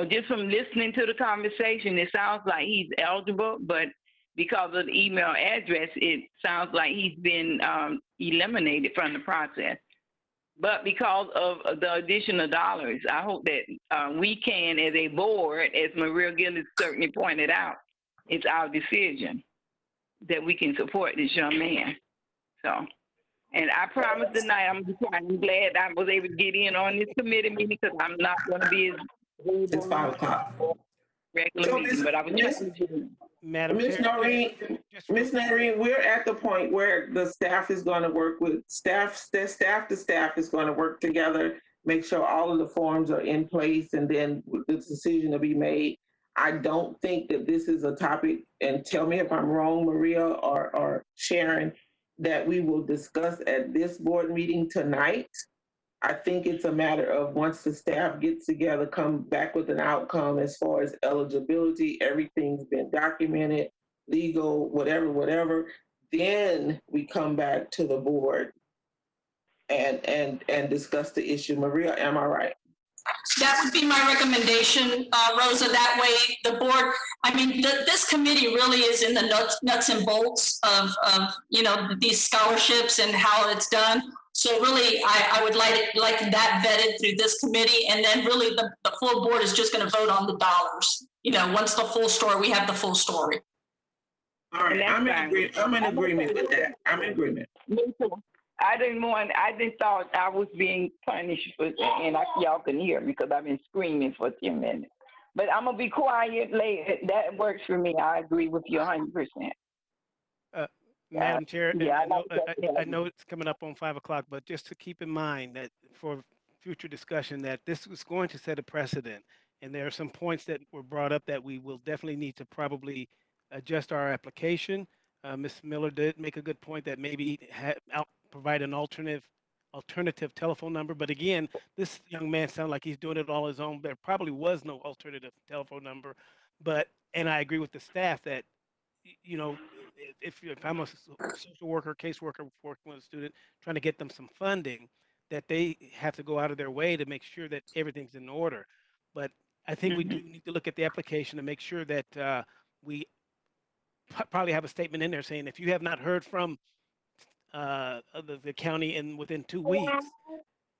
just from listening to the conversation, it sounds like he's eligible, but because of the email address, it sounds like he's been eliminated from the process. But because of the additional dollars, I hope that we can, as a board, as Maria Gillis certainly pointed out, it's our decision that we can support this young man. So, and I promise tonight I'm glad I was able to get in on this committee meeting, because I'm not going to be as It's 5 o'clock. regular meeting, but I was trying to do. Madam Miss Chair, Noreen, we're at the point where the staff is going to work with staff to staff is going to work together, make sure all of the forms are in place, and then the decision to be made. I don't think that this is a topic, and tell me if I'm wrong, Maria or Sharon, that we will discuss at this board meeting tonight. I think it's a matter of, once the staff gets together, come back with an outcome as far as eligibility, everything's been documented, legal, whatever, then we come back to the board and discuss the issue. Maria, am I right? That would be my recommendation, Rosa. That way the board, this committee really is in the nuts and bolts of these scholarships and how it's done. So really, I would like that vetted through this committee, and then really the full board is just going to vote on the dollars. Once the full story, we have the full story. All right, I'm in agreement with that. I'm in agreement. Me too. I didn't thought I was being punished for, and y'all can hear me because I've been screaming for 10 minutes. But I'm gonna be quiet later. That works for me. I agree with you 100%. Madam Chair, yeah, I know it's coming up on 5 o'clock, but just to keep in mind that for future discussion, that this was going to set a precedent, and there are some points that were brought up that we will definitely need to probably adjust our application. Ms. Miller did make a good point that maybe provide an alternative telephone number, but again, this young man sounded like he's doing it all his own. There probably was no alternative telephone number, and I agree with the staff that, if I'm a social worker, caseworker working with a student, trying to get them some funding, that they have to go out of their way to make sure that everything's in order. But I think we do need to look at the application and make sure that we probably have a statement in there saying, if you have not heard from the county within 2 weeks,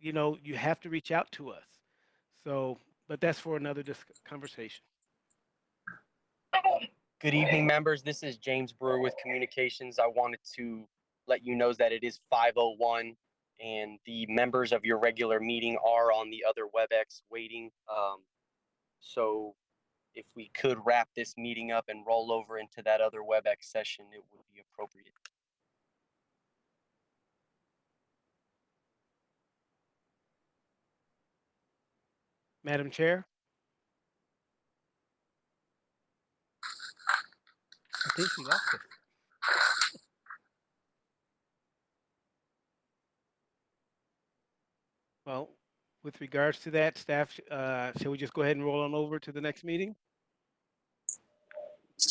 you have to reach out to us. So, but that's for another conversation. Good evening, members. This is James Brewer with Communications. I wanted to let you know that it is 5:01 and the members of your regular meeting are on the other WebEx waiting. So if we could wrap this meeting up and roll over into that other WebEx session, it would be appropriate. Madam Chair? I think she lost it. Well, with regards to that, staff, shall we just go ahead and roll on over to the next meeting?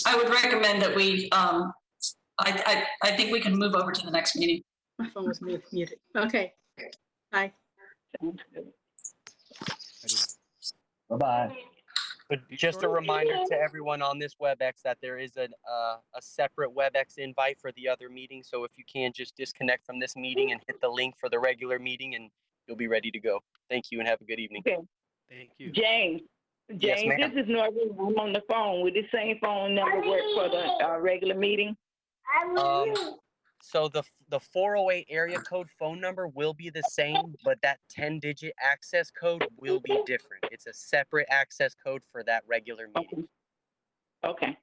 I would recommend that we, I think we can move over to the next meeting. My phone was muted. Okay. Bye. Bye-bye. But just a reminder to everyone on this WebEx that there is a separate WebEx invite for the other meeting. So if you can, just disconnect from this meeting and hit the link for the regular meeting, and you'll be ready to go. Thank you and have a good evening. Okay. Thank you. James, Yes, ma'am. this is Noreen. I'm on the phone. Would the same phone number work for the regular meeting? So the 408 area code phone number will be the same, but that 10-digit access code will be different. It's a separate access code for that regular meeting. Okay.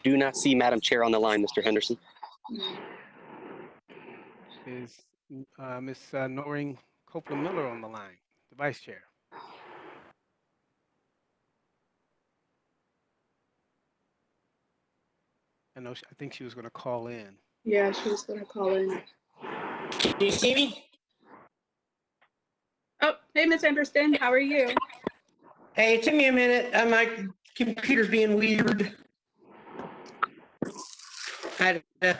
do not see Madam Chair on the line, Mr. Henderson. Is Ms. Noreen Copeland-Miller on the line, the Vice Chair? I think she was going to call in. Yeah, she was going to call in. Can you see me? Oh, hey, Ms. Anderson, how are you? Hey, it took me a minute. My computer's being weird. I was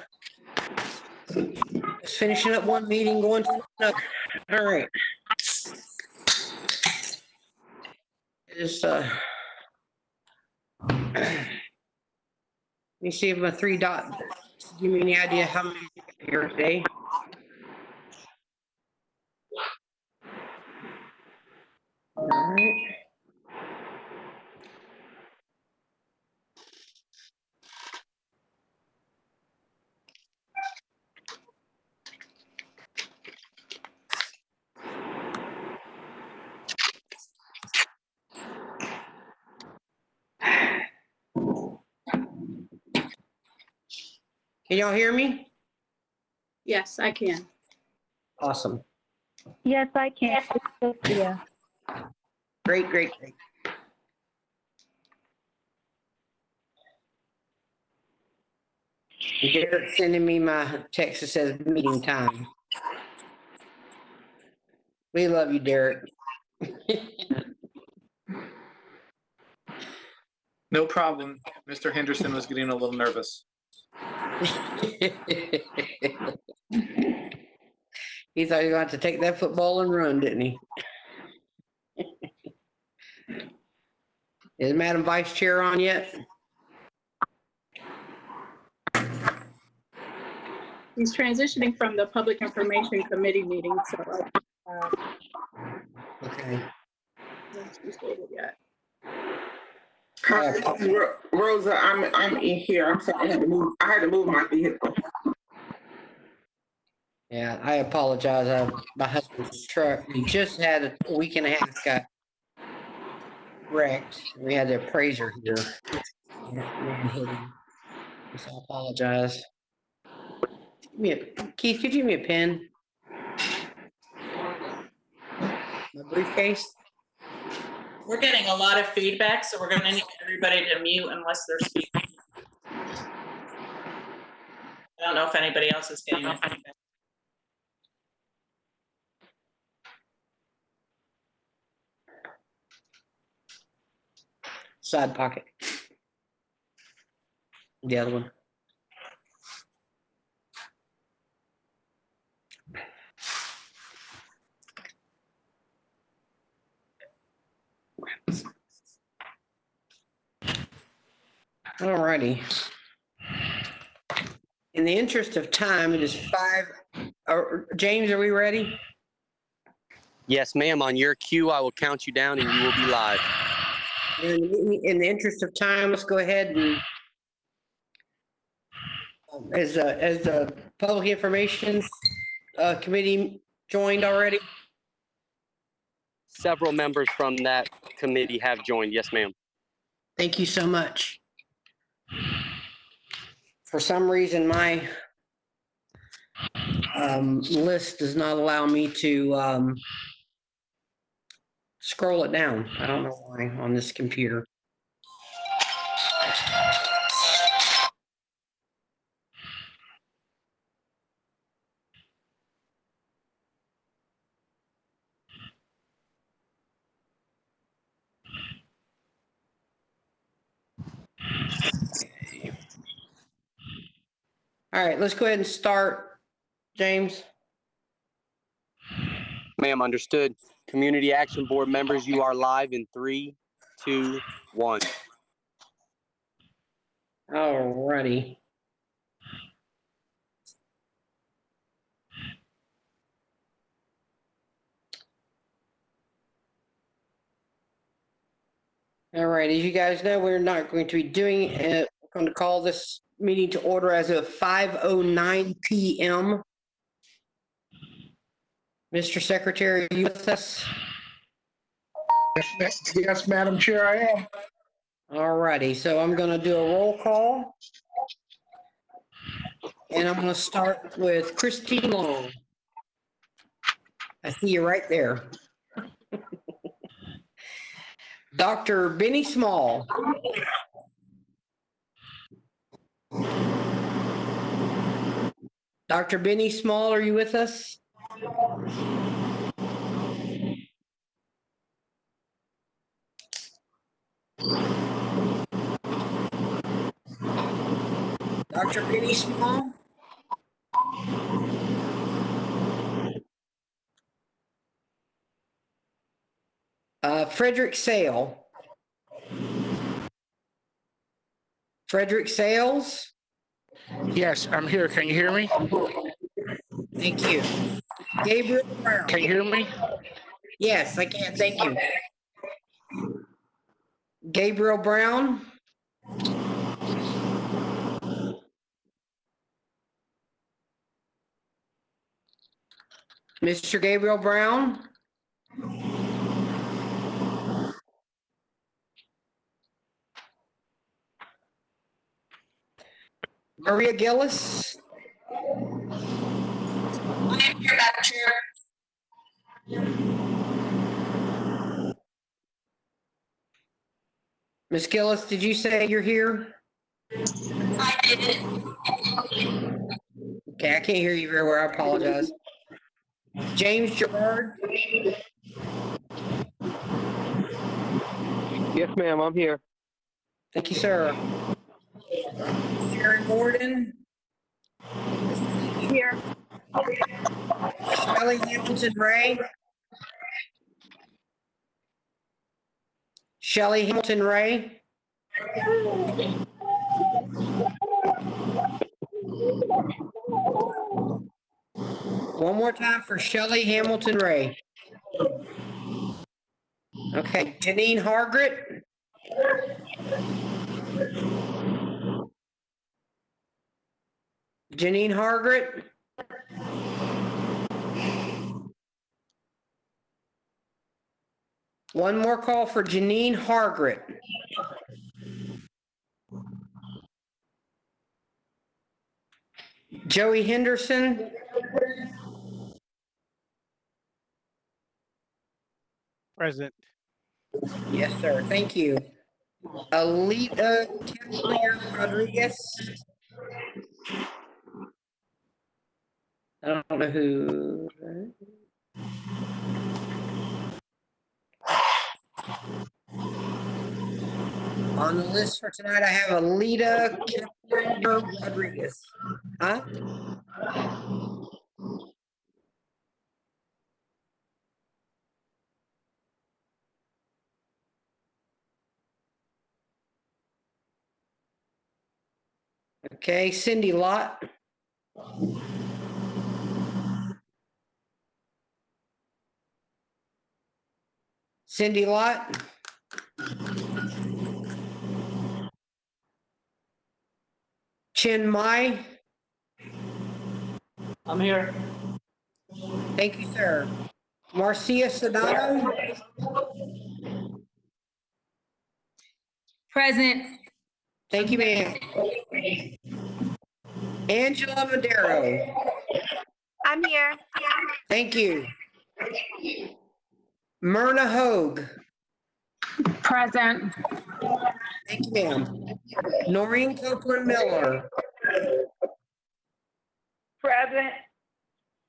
finishing up one meeting, going to another. All right. Let me see if my 3 dots give me any idea how many here today. All right. Can y'all hear me? Yes, I can. Awesome. Yes, I can. Yeah. Great, great, great. Derek's sending me my text that says meeting time. We love you, Derek. No problem. Mr. Henderson was getting a little nervous. He thought he was going to take that football and run, didn't he? Is Madam Vice Chair on yet? He's transitioning from the Public Information Committee meeting, so Okay. she stated yet. Rosa, I'm in here. I'm sorry. I had to move my vehicle. Yeah, I apologize. My husband's truck, we just had a week and a half got wrecked. We had the appraiser here. Man hit him. So I apologize. Keith, could you give me a pen? My briefcase? We're getting a lot of feedback, so we're going to need everybody to mute unless there's feedback. I don't know if anybody else is getting that feedback. Side pocket. The other one. All righty. In the interest of time, it is 5. James, are we ready? Yes, ma'am. On your cue, I will count you down and you will be live. In the interest of time, let's go ahead and as the Public Information Committee joined already? Several members from that committee have joined. Yes, ma'am. Thank you so much. For some reason, my list does not allow me to scroll it down. I don't know why on this computer. All right, let's go ahead and start, James. Ma'am, understood. Community Action Board members, you are live in 3, 2, 1. All righty. All right, as you guys know, we're not going to be doing it. We're going to call this meeting to order as of 5:09 p.m. Mr. Secretary, are you with us? Yes, Madam Chair, I am. All righty, so I'm gonna do a roll call. And I'm gonna start with Christine Long. I see you right there. Dr. Benny Small. Dr. Benny Small, are you with us? Dr. Benny Small? Frederick Sale. Frederick Sales? Yes, I'm here. Can you hear me? Thank you. Gabriel Brown. Can you hear me? Yes, I can. Thank you. Gabriel Brown. Mr. Gabriel Brown. Maria Gillis. I am here, Madam Chair. Ms. Gillis, did you say you're here? I did. Okay, I can't hear you very well. I apologize. James Gerard. Yes, ma'am, I'm here. Thank you, sir. Sharon Gordon. Here. Shelley Hamilton Ray. Shelley Hamilton Ray. One more time for Shelley Hamilton Ray. Okay, Janine Hargret. Janine Hargret. One more call for Janine Hargret. Joey Henderson. Present. Yes, sir. Thank you. Alita Cavalier Rodriguez. I don't know who. On the list for tonight, I have Alita Cavalier Rodriguez. Huh? Okay, Cindy Lott. Cindy Lott. Chin Mai. I'm here. Thank you, sir. Marcia Sedano. Present. Thank you, ma'am. Angela Madero. I'm here. Thank you. Myrna Hogue. Present. Thank you, ma'am. Noreen Copeland Miller. Present.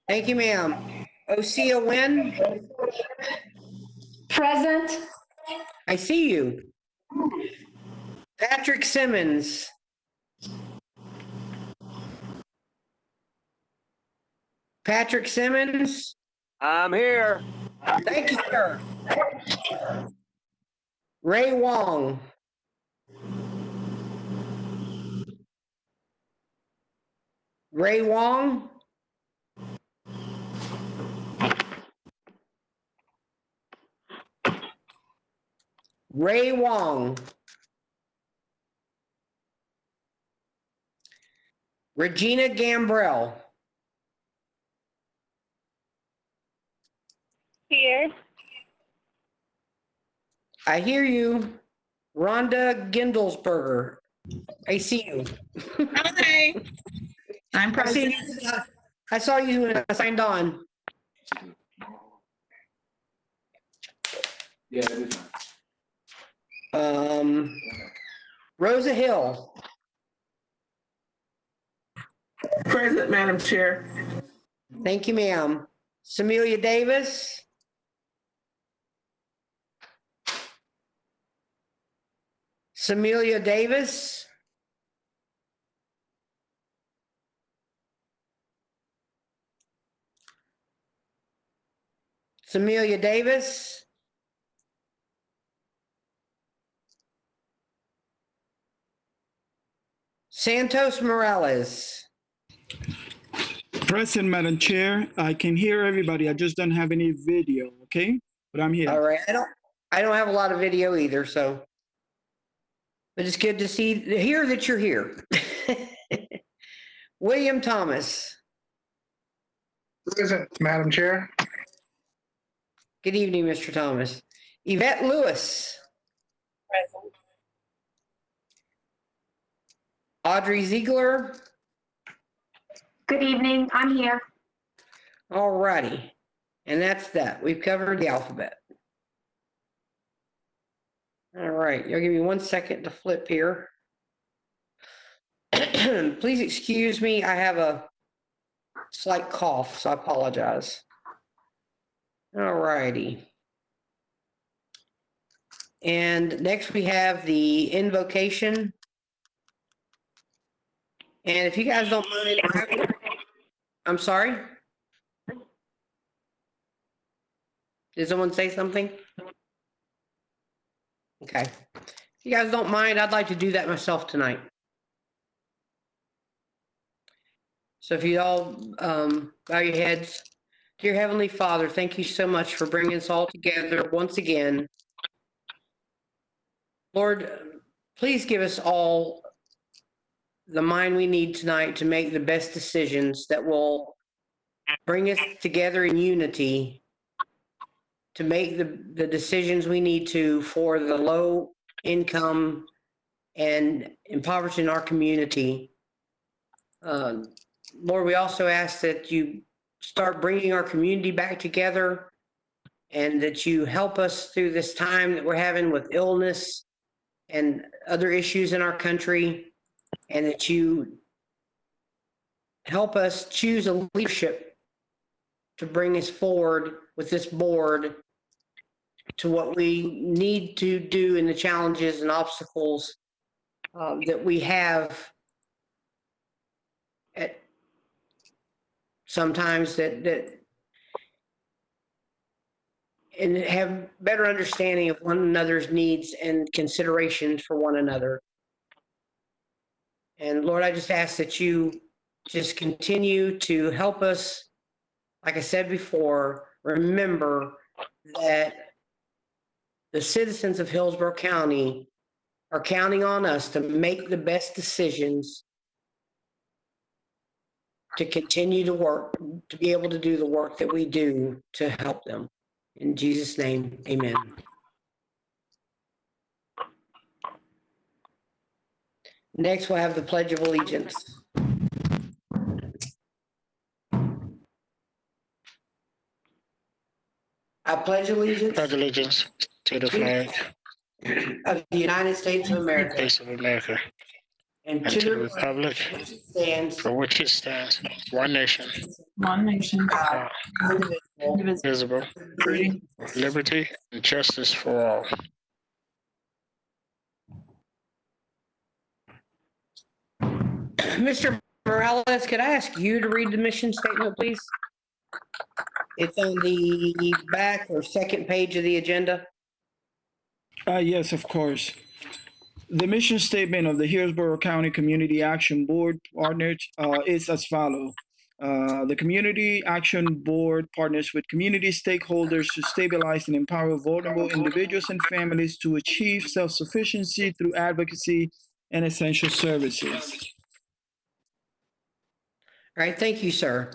Thank you, ma'am. Osea Wynn. Present. I see you. Patrick Simmons. Patrick Simmons. I'm here. Thank you, sir. Ray Wong. Ray Wong. Ray Wong. Regina Gambrell. Here. I hear you. Rhonda Gendelsberger. I see you. Hi. I'm present. I saw you when I signed on. Yeah, it is. Rosa Hill. Present, Madam Chair. Thank you, ma'am. Samelia Davis. Samelia Davis. Samelia Davis. Santos Morales. Present, Madam Chair. I can hear everybody. I just don't have any video, okay? But I'm here. All right. I don't have a lot of video either, so. But it's good to hear that you're here. William Thomas. Present, Madam Chair. Good evening, Mr. Thomas. Yvette Lewis. Present. Audrey Ziegler. Good evening, I'm here. All righty. And that's that. We've covered the alphabet. All right. You'll give me 1 second to flip here. Please excuse me. I have a slight cough, so I apologize. All righty. And next we have the invocation. And if you guys don't mind, I'm sorry. Did someone say something? Okay. If you guys don't mind, I'd like to do that myself tonight. So if you all bow your heads. Dear Heavenly Father, thank you so much for bringing us all together once again. Lord, please give us all the mind we need tonight to make the best decisions that will bring us together in unity to make the decisions we need to for the low income and impoverished in our community. Lord, we also ask that you start bringing our community back together and that you help us through this time that we're having with illness and other issues in our country, and that you help us choose a leadership to bring us forward with this board to what we need to do in the challenges and obstacles that we have at sometimes that and have better understanding of one another's needs and considerations for one another. And Lord, I just ask that you just continue to help us. Like I said before, remember that the citizens of Hillsborough County are counting on us to make the best decisions to continue to work, to be able to do the work that we do to help them. In Jesus' name, amen. Next, we'll have the Pledge of Allegiance. I pledge allegiance. Pledge allegiance to the flag of the United States of America. States of America. And And to to the the republic stands for which it stands, one nation, God, indivisible, liberty and justice for all. Mr. Morales, could I ask you to read the mission statement, please? It's on the back or second page of the agenda. Yes, of course. The mission statement of the Hillsborough County Community Action Board partners is as follows. The Community Action Board partners with community stakeholders to stabilize and empower vulnerable individuals and families to achieve self-sufficiency through advocacy and essential services. All right, thank you, sir.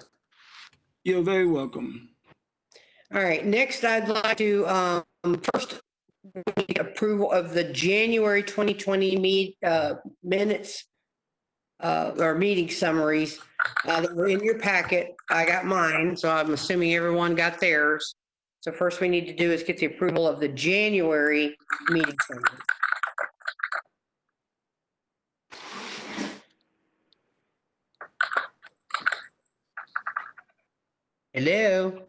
You're very welcome. All right, next I'd like to first approve approval of the January 2020 minutes or meeting summaries that were in your packet. I got mine, so I'm assuming everyone got theirs. So first we need to do is get the approval of the January meeting summary. Hello?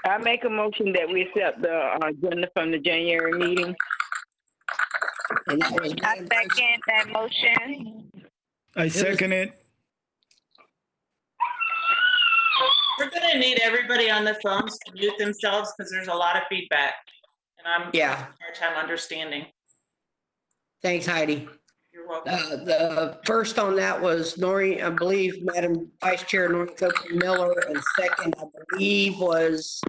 I make a motion that we accept the agenda from the January meeting. And that was I second that motion. I second it. We're gonna need everybody on the phones to mute themselves because there's a lot of feedback. And I'm having a hard time understanding. Thanks, Heidi. You're welcome. The first on that was Nori, I believe, Madam Vice Chair Nori Copeland Miller, and second, I believe, was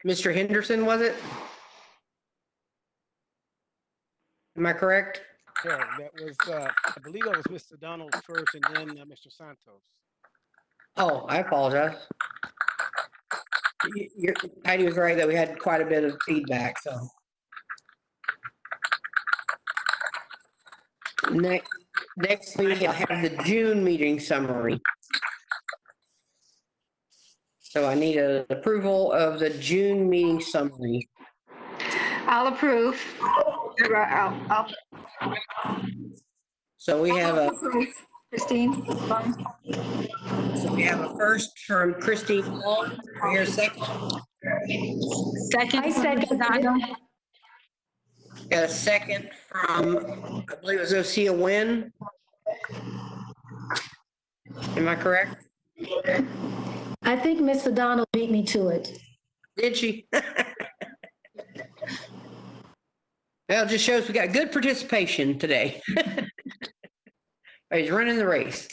Mr. Henderson, was it? Am I correct? Yeah, that was, I believe that was Mr. Donald first and then Mr. Santos. Oh, I apologize. Heidi was right that we had quite a bit of feedback, so. Next we have the June meeting summary. So I need an approval of the June meeting summary. I'll approve. So we have a, Christine. so we have a first from Christine Long. Here, second. Second. I second. Got a second from, I believe it was Osea Wynn. Am I correct? I think Miss O'Donnell beat me to it. Did she? Well, it just shows we got good participation today. He's running the race.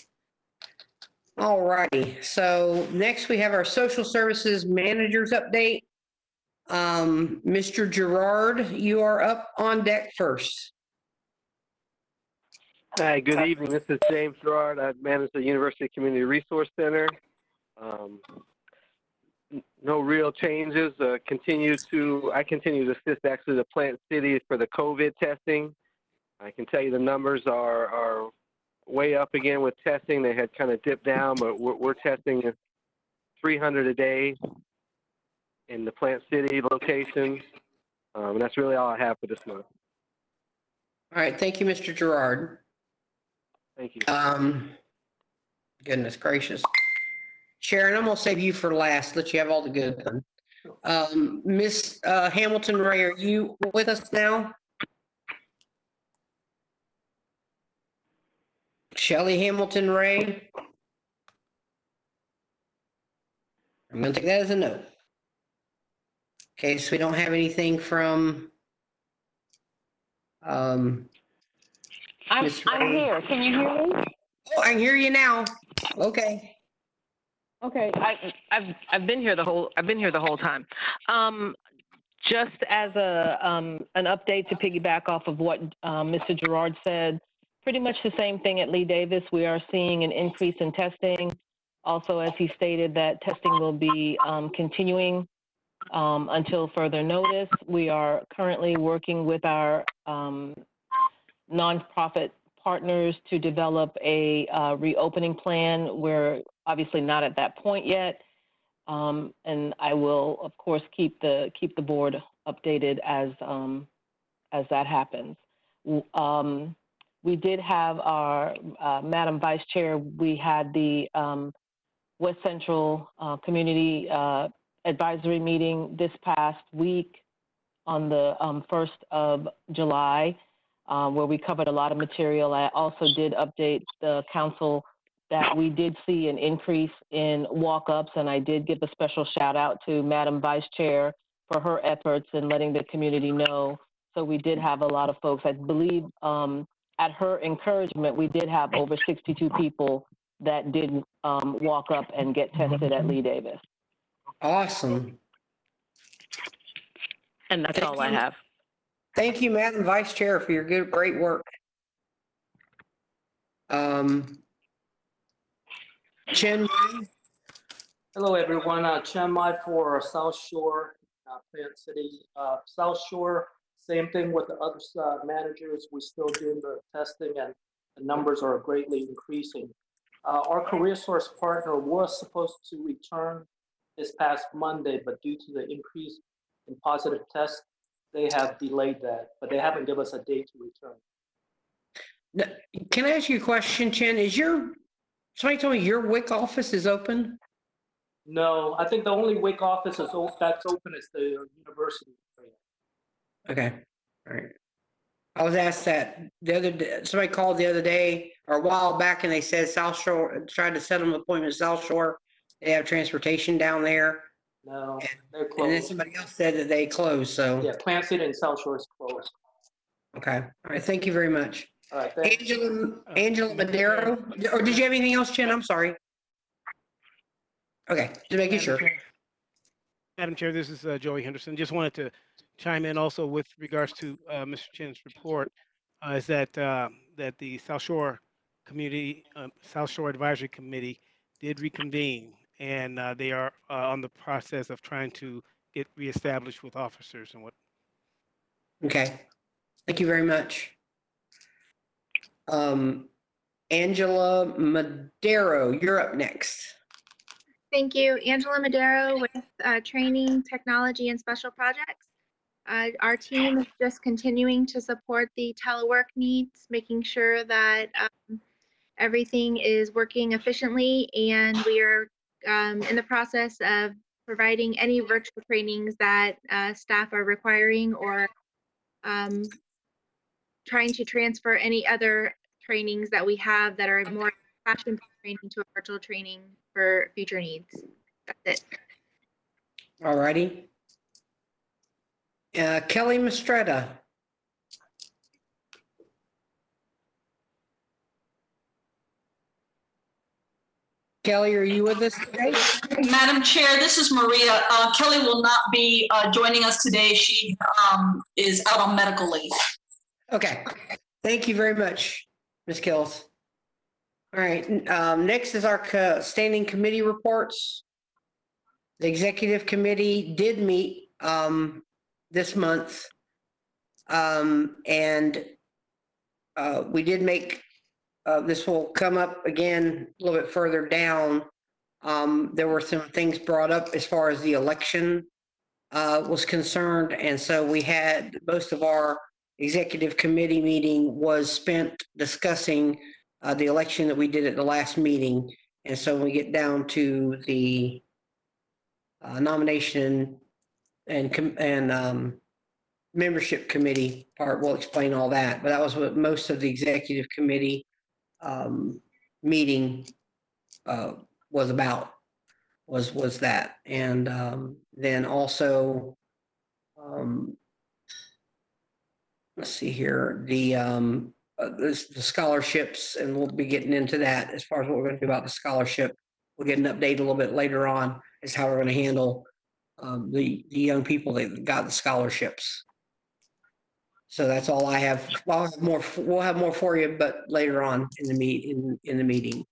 All righty. So next we have our social services managers update. Mr. Gerard, you are up on deck first. Hi, good evening. This is James Gerard. I manage the University Community Resource Center. No real changes. I continue to assist actually the Plant City for the COVID testing. I can tell you the numbers are way up again with testing. They had kind of dipped down, but we're testing 300 a day in the Plant City location. And that's really all I have for this month. All right. Thank you, Mr. Gerard. Thank you. Goodness gracious. Sharon, I'm going to save you for last. Let you have all the good one. Miss Hamilton Ray, are you with us now? Shelley Hamilton Ray? I'm going to take that as a no. Okay, so we don't have anything from I'm here. Can you hear me? Oh, I can hear you now. Okay. Okay. I've been here the whole time. Just as an update to piggyback off of what Mr. Gerard said, pretty much the same thing at Lee Davis. We are seeing an increase in testing. Also, as he stated, that testing will be continuing until further notice. We are currently working with our nonprofit partners to develop a reopening plan. We're obviously not at that point yet, and I will, of course, keep the board updated as that happens. We did have our Madam Vice Chair. We had the West Central Community Advisory meeting this past week on the 1st of July. Where we covered a lot of material. I also did update the council that we did see an increase in walk-ups, and I did give a special shout out to Madam Vice Chair for her efforts in letting the community know. So we did have a lot of folks. I believe at her encouragement, we did have over 62 people that did walk up and get tested at Lee Davis. Awesome. And that's all I have. Thank you, Madam Vice Chair, for your great work. Chen. Hello, everyone. Chen Mai for South Shore Plant City. South Shore Same thing with the other managers. We're still doing the testing and the numbers are greatly increasing. Our career source partner was supposed to return this past Monday, but due to the increase in positive tests, they have delayed that, but they haven't given us a date to return. Can I ask you a question, Chen? Somebody told me your WIC office is open? No, I think the only WIC office that's open is the university. Okay, all right. I was asked that the other day, somebody called the other day or a while back and they said South Shore, tried to set them an appointment at South Shore. They have transportation down there. No, they're closed. And then somebody else said that they closed, so. Yeah, Plant City and South Shore is closed. Okay, all right, thank you very much. All right, thanks. Angela Madero, or did you have anything else, Chen? I'm sorry. Okay, just making sure. Madam Chair, this is Joey Henderson. Just wanted to chime in also with regards to Mr. Chen's report, is that the South Shore South Shore Advisory Committee did reconvene, and they are on the process of trying to get reestablished with officers and what. Okay, thank you very much. Angela Madero, you're up next. Thank you. Angela Madero with Training, Technology, and Special Projects. Our team is just continuing to support the telework needs, making sure that everything is working efficiently, and we are in the process of providing any virtual trainings that staff are requiring, or trying to transfer any other trainings that we have that are more passion training to a virtual training for future needs. That's it. All righty. Kelly Mistretta. Kelly, are you with us today? Madam Chair, this is Maria. Kelly will not be joining us today. She is out on medical leave. Okay, thank you very much, Ms. Kills. All right, next is our standing committee reports. The executive committee did meet this month, and we did make, this will come up again a little bit further down. There were some things brought up as far as the election was concerned, and so we had most of our executive committee meeting was spent discussing the election that we did at the last meeting. And so when we get down to the nomination and membership committee part, we'll explain all that. But that was what most of the executive committee meeting was about, was that. And then also, let's see here, the scholarships, and we'll be getting into that as far as what we're going to do about the scholarship. We'll get an update a little bit later on as how we're going to handle the young people that got the scholarships. So that's all I have. We'll have more for you, but later on in the meeting.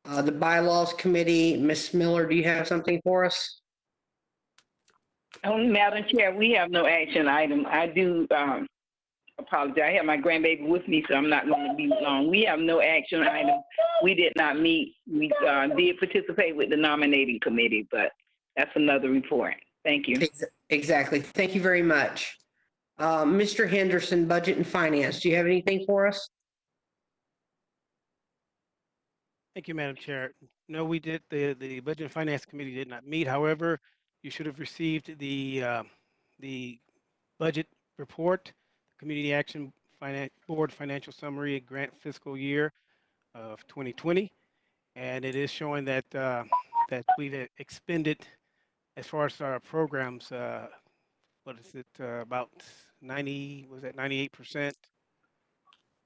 The bylaws committee, Ms. Miller, do you have something for us? Madam Chair, we have no action item. I do apologize. I have my grandbaby with me, so I'm not going to be long. We have no action item. We did not meet. We did participate with the nominating committee, but that's another report. Thank you. Exactly. Thank you very much. Mr. Henderson, Budget and Finance, do you have anything for us? Thank you, Madam Chair. No, we did. The Budget and Finance Committee did not meet. However, you should have received the budget report, Community Action Board Financial Summary Grant Fiscal Year of 2020, and it is showing that that we've expended, as far as our programs, what is it, about 98%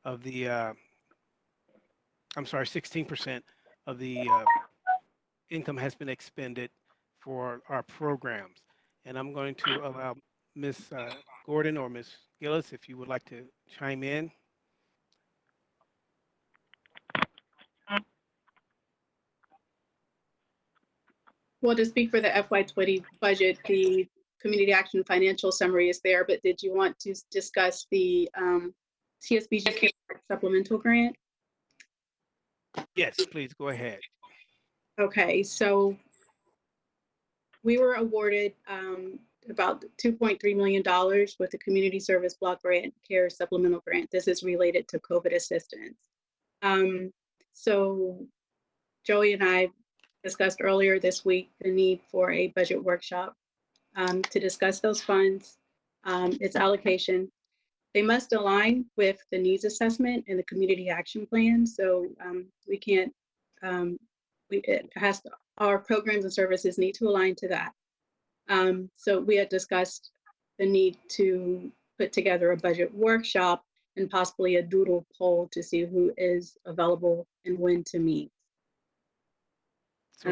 of the, I'm sorry, 16% of the income has been expended for our programs. And I'm going to allow Ms. Gordon or Ms. Gillis, if you would like to chime in. Well, to speak for the FY20 budget, the community action financial summary is there, but did you want to discuss the CSBG supplemental grant? Yes, please go ahead. Okay, so we were awarded about $2.3 million with the Community Service Block Grant Care Supplemental Grant. This is related to COVID assistance. So Joey and I discussed earlier this week the need for a budget workshop to discuss those funds, its allocation. They must align with the needs assessment and the community action plan. So we can't, our programs and services need to align to that. So we had discussed the need to put together a budget workshop and possibly a doodle poll to see who is available and when to meet. So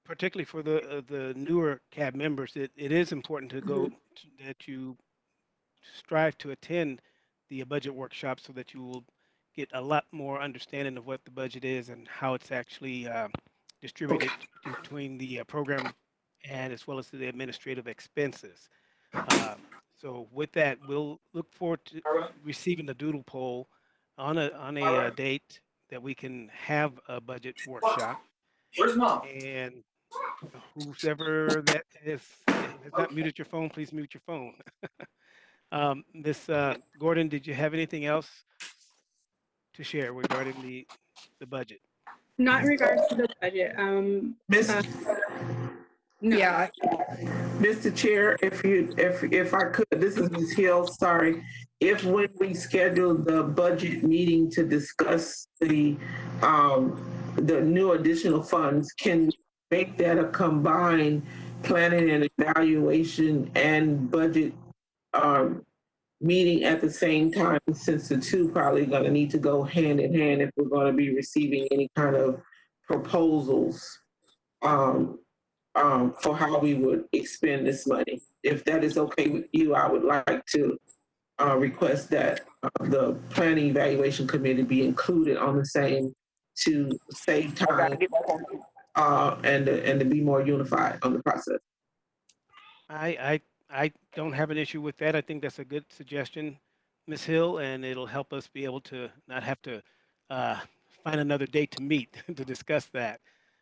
particularly for the newer CAB members, it is important to go that you strive to attend the budget workshop so that you will get a lot more understanding of what the budget is and how it's actually distributed between the program and as well as the administrative expenses. So with that, we'll look forward to receiving the doodle poll on a date that we can have a budget workshop. Where's Mom? And whoever that is has not muted your phone, please mute your phone. Ms. Gordon, did you have anything else to share regarding the budget? Not in regards to the budget. No. Yeah, Mr. Chair, if I could, this is Ms. Hill, sorry. If when we schedule the budget meeting to discuss the new additional funds, can make that a combined planning and evaluation and budget meeting at the same time, since the two probably going to need to go hand in hand if we're going to be receiving any kind of proposals for how we would expend this money. If that is okay with you, I would like to request that the planning evaluation committee be included on the same to save time and to be more unified on the process. I don't have an issue with that. I think that's a good suggestion, Ms. Hill, and it'll help us be able to not have to find another date to meet to discuss that.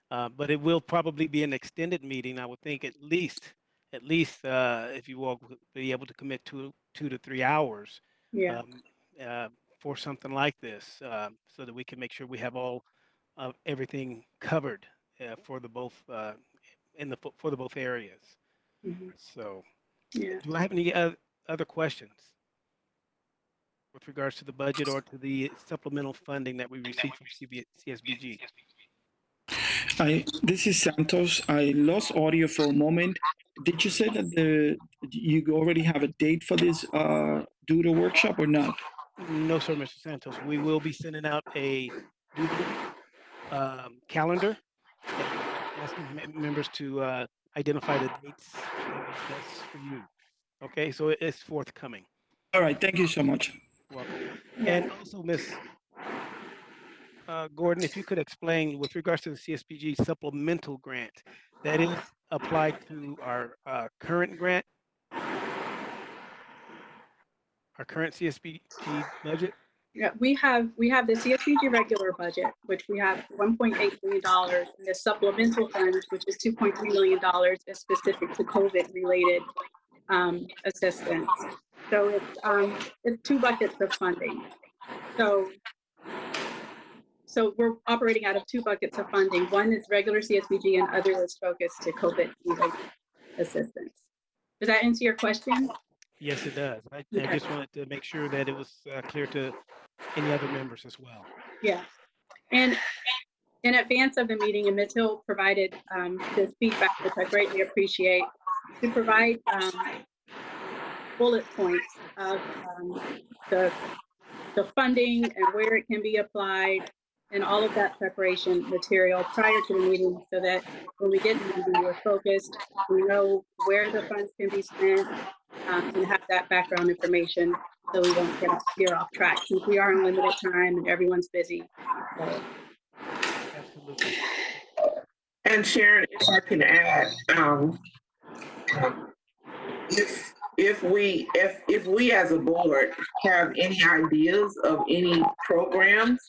But it will probably be an extended meeting. I would think at least if you will be able to commit 2 to 3 hours for something like this, so that we can make sure we have all everything covered for the both for the both areas. Mm-hmm. So, yeah. Do I have any other questions with regards to the budget or to the supplemental funding that we received from CSBG? This is Santos. I lost audio for a moment. Did you say that you already have a date for this doodle workshop or not? No, sir, Mr. Santos. We will be sending out a doodle calendar, asking members to identify the dates that's for you. Okay, so it's forthcoming. All right, thank you so much. Welcome. And also, Ms. Gordon, if you could explain with regards to the CSBG supplemental grant, that is applied to our current grant, our current CSBG budget? Yeah, we have the CSBG regular budget, which we have $1.8 million, and the supplemental fund, which is $2.3 million, is specific to COVID-related assistance. So it's 2 buckets of funding. So we're operating out of 2 buckets of funding. One is regular CSBG and other is focused to COVID-related assistance. Does that answer your question? Yes, it does. I just wanted to make sure that it was clear to any other members as well. Yeah. And in advance of the meeting, and Ms. Hill provided this feedback, which I greatly appreciate, to provide bullet points of the funding and where it can be applied and all of that preparation material prior to the meeting, so that when we get to the meeting, we're focused, we know where the funds can be spent, and have that background information so we don't get off track, since we are in limited time and everyone's busy. So. Absolutely. And Sharon, if I can add, if we as a board have any ideas of any programs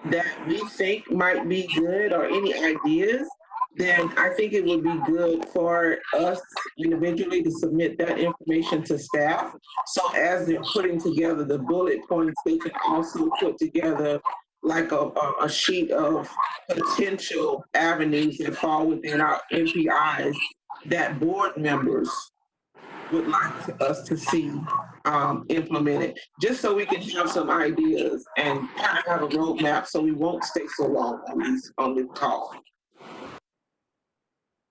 that we think might be good or any ideas, then I think it would be good for us individually to submit that information to staff. So as they're putting together the bullet points, they can also put together like a sheet of potential avenues that fall within our MPIs that board members would like us to see implemented, just so we can have some ideas and kind of have a roadmap so we won't stay so long on this call.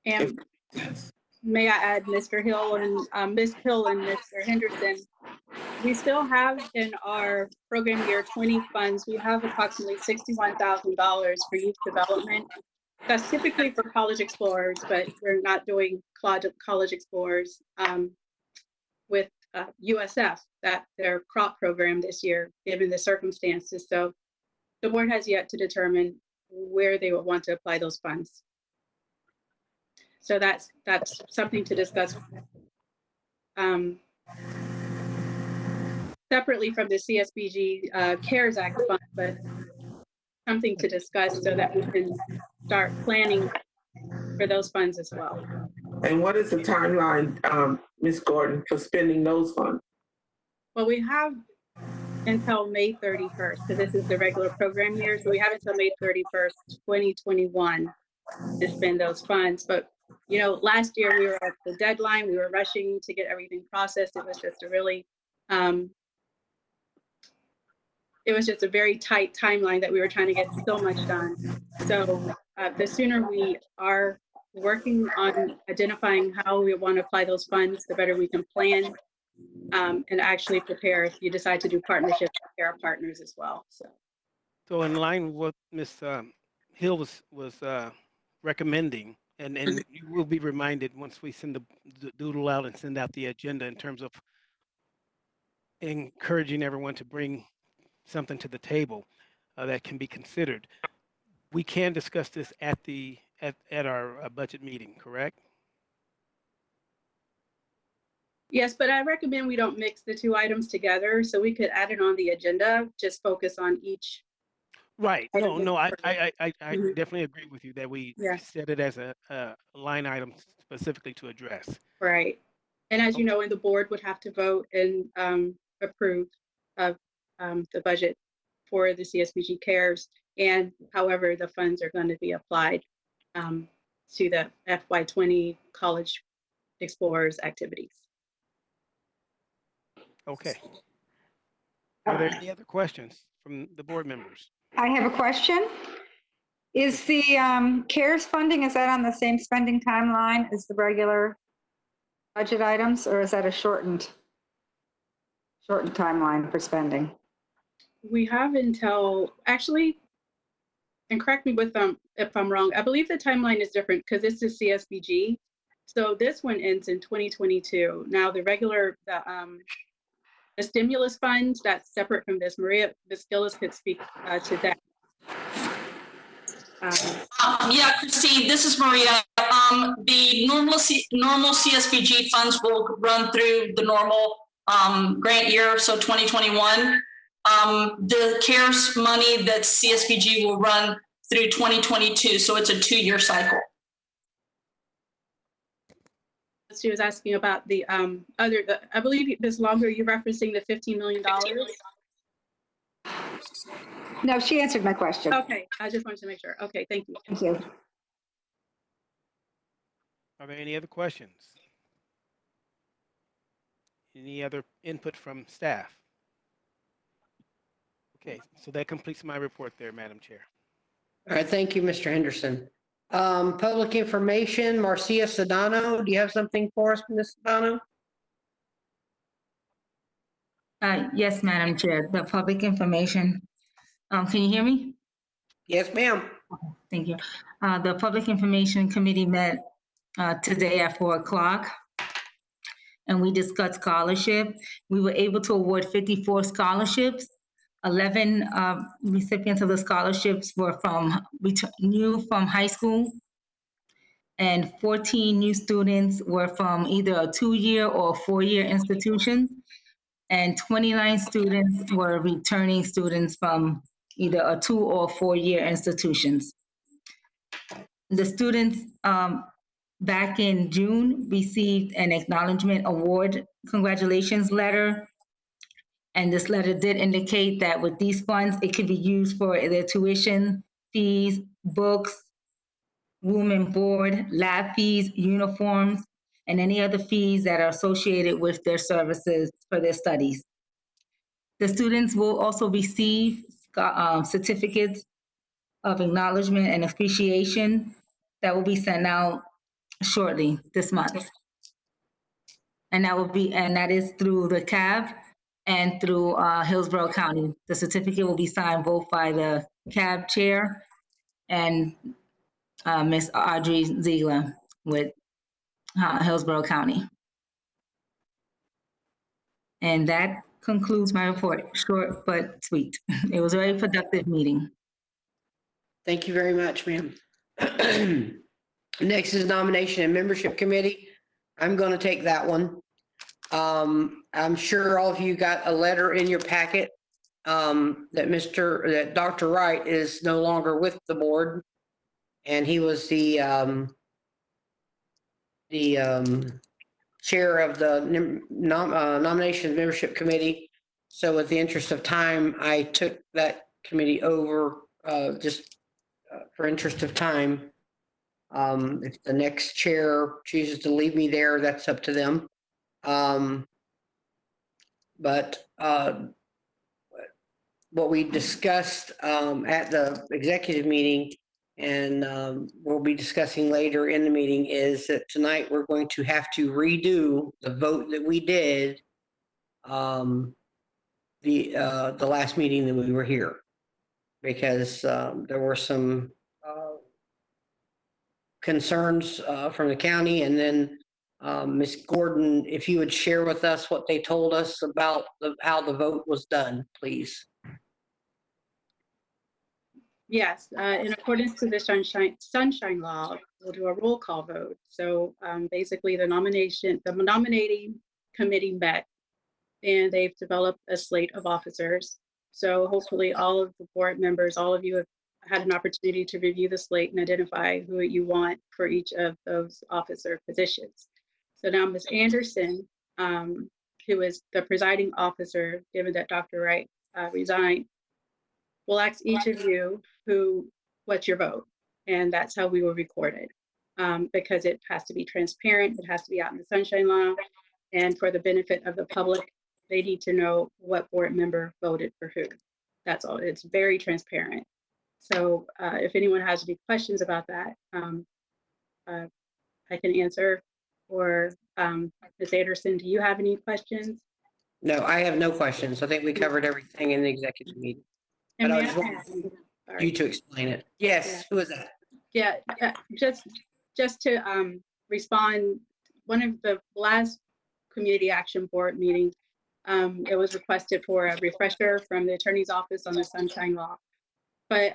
And may I add, Mr. Hill and Ms. Hill and Mr. Henderson, we still have in our program year 20 funds, we have approximately $61,000 for youth development. That's typically for college explorers, but we're not doing college explorers with USF, that their crop program this year, given the circumstances. So the board has yet to determine where they would want to apply those funds. So that's something to discuss separately from the CSBG CARES Act fund, but something to discuss so that we can start planning for those funds as well. And what is the timeline, Ms. Gordon, for spending those funds? Well, we have until May 31st, so this is the regular program year. So we have until May 31st, 2021 to spend those funds. But, you know, last year we were at the deadline, we were rushing to get everything processed. It was just a really, it was just a very tight timeline that we were trying to get so much done. So the sooner we are working on identifying how we want to apply those funds, the better we can plan and actually prepare if you decide to do partnerships with our partners as well. So in line with what Ms. Hill was recommending, and you will be reminded once we send the doodle out and send out the agenda in terms of encouraging everyone to bring something to the table that can be considered. We can discuss this at our budget meeting, correct? Yes, but I recommend we don't mix the two items together, so we could add it on the agenda, just focus on each. Right. No, I definitely agree with you that we set it as a line item specifically to address. Right. And as you know, and the board would have to vote and approve of the budget for the CSBG CARES and however the funds are going to be applied to the FY20 College Explorers activities. Okay. Are there any other questions from the board members? I have a question. Is the CARES funding, is that on the same spending timeline as the regular budget items, or is that a shortened timeline for spending? We have until, actually, and correct me if I'm wrong, I believe the timeline is different because this is CSBG. So this one ends in 2022. Now the regular, the stimulus funds, that's separate from this. Maria Viscilis could speak to that. Yeah, Christine, this is Maria. The normal CSBG funds will run through the normal grant year, so 2021. The CARES money that CSBG will run through 2022, so it's a 2-year cycle. She was asking about the I believe Ms. Longer, you're referencing the $15 million. No, she answered my question. Okay, I just wanted to make sure. Okay, thank you. Thank you. Are there any other questions? Any other input from staff? Okay, so that completes my report there, Madam Chair. All right, thank you, Mr. Henderson. Public information, Marcia Sedano, do you have something for us, Ms. Sedano? Yes, Madam Chair, the public information. Can you hear me? Yes, ma'am. Thank you. The Public Information Committee met today at 4 o'clock, and we discussed scholarship. We were able to award 54 scholarships. 11 recipients of the scholarships were new from high school, and 14 new students were from either a 2-year or 4-year institution, and 29 students were returning students from either a 2 or 4-year institutions. The students back in June received an acknowledgement award congratulations letter. And this letter did indicate that with these funds, it could be used for their tuition, fees, books, room and board, lab fees, uniforms, and any other fees that are associated with their services for their studies. The students will also receive certificates of acknowledgement and appreciation that will be sent out shortly this month. And that is through the CAB and through Hillsborough County. The certificate will be signed both by the CAB chair and Ms. Audrey Ziegler with Hillsborough County. And that concludes my report, short but sweet. It was a very productive meeting. Thank you very much, ma'am. Next is nomination and membership committee. I'm going to take that one. I'm sure all of you got a letter in your packet that Dr. Wright is no longer with the board, and he was the chair of the nomination and membership committee. So with the interest of time, I took that committee over just for interest of time. If the next chair chooses to leave me there, that's up to them. But what we discussed at the executive meeting, and we'll be discussing later in the meeting, is that tonight we're going to have to redo the vote that we did the last meeting that we were here, because there were some concerns from the county. And then Ms. Gordon, if you would share with us what they told us about how the vote was done, please. Yes, in accordance to the sunshine law, we'll do a roll call vote. So basically the nominating committee met, and they've developed a slate of officers. So hopefully all of the board members, all of you have had an opportunity to review the slate and identify who you want for each of those officer positions. So now Ms. Anderson, who is the presiding officer, given that Dr. Wright resigned, we'll ask each of you what's your vote, and that's how we will record it, because it has to be transparent, it has to be out in the sunshine law, and for the benefit of the public, they need to know what board member voted for who. That's all. It's very transparent. So if anyone has any questions about that, I can answer. Or Ms. Anderson, do you have any questions? No, I have no questions. I think we covered everything in the executive meeting. But I just want you to explain it. Yes, yeah. Who is that? Yeah, just to respond, one of the last community action board meetings, it was requested for a refresher from the attorney's office on the sunshine law. But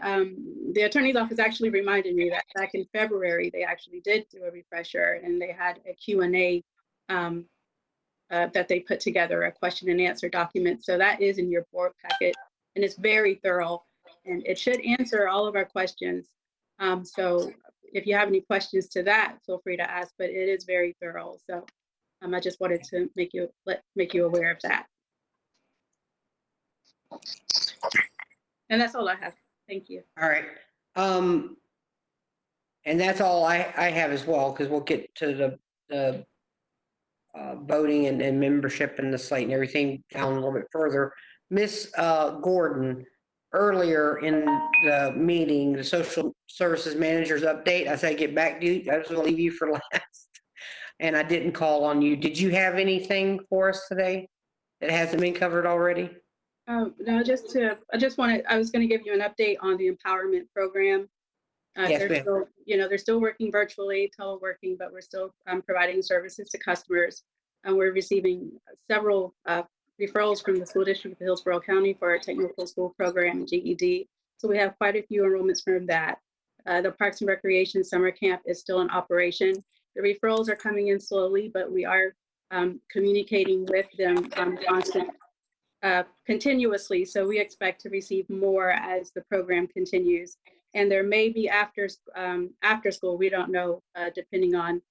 the attorney's office actually reminded me that back in February, they actually did do a refresher, and they had a Q&A that they put together, a question and answer document. So that is in your board packet, and it's very thorough, and it should answer all of our questions. So if you have any questions to that, feel free to ask, but it is very thorough. So I just wanted to make you aware of that. And that's all I have. Thank you. All right. And that's all I have as well, because we'll get to the voting and membership and the slate and everything down a little bit further. Miss Gordon, earlier in the meeting, the social services manager's update, I said get back to you. I was going to leave you for last, and I didn't call on you. Did you have anything for us today that hasn't been covered already? No, I was going to give you an update on the empowerment program. Yes, they're still, they're still working virtually, teleworking, but we're still providing services to customers. And we're receiving several referrals from the school district of Hillsborough County for our technical school program and GED. So we have quite a few enrollments from that. The Parks and Recreation Summer Camp is still in operation. The referrals are coming in slowly, but we are communicating with them continuously. So we expect to receive more as the program continues. And there may be after school, we don't know, depending on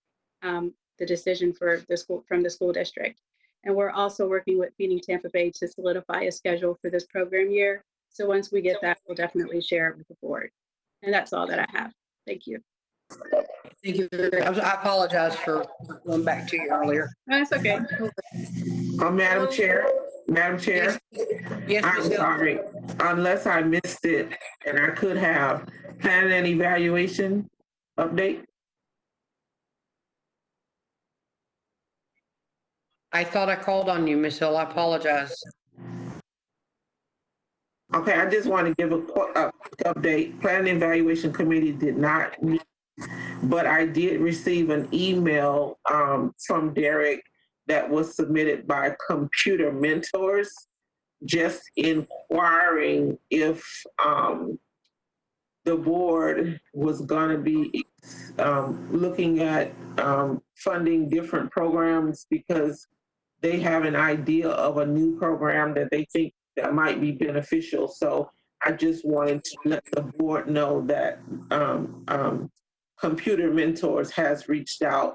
the decision for the school from the school district. And we're also working with Feeding Tampa Bay to solidify a schedule for this program year. So once we get that, we'll definitely share it with the board. And that's all that I have. Thank you. Thank you. I apologize for going back to you earlier. That's okay. Madam Chair, Yes, I'm sorry, unless I missed it, and I could have, plan and evaluation update. I thought I called on you, Ms. Hill. I apologize. Okay, I just want to give a quick update. Plan and Evaluation Committee did not meet, but I did receive an email from Derek that was submitted by Computer Mentors, just inquiring if the board was going to be looking at funding different programs because they have an idea of a new program that they think that might be beneficial. So I just wanted to let the board know that Computer Mentors has reached out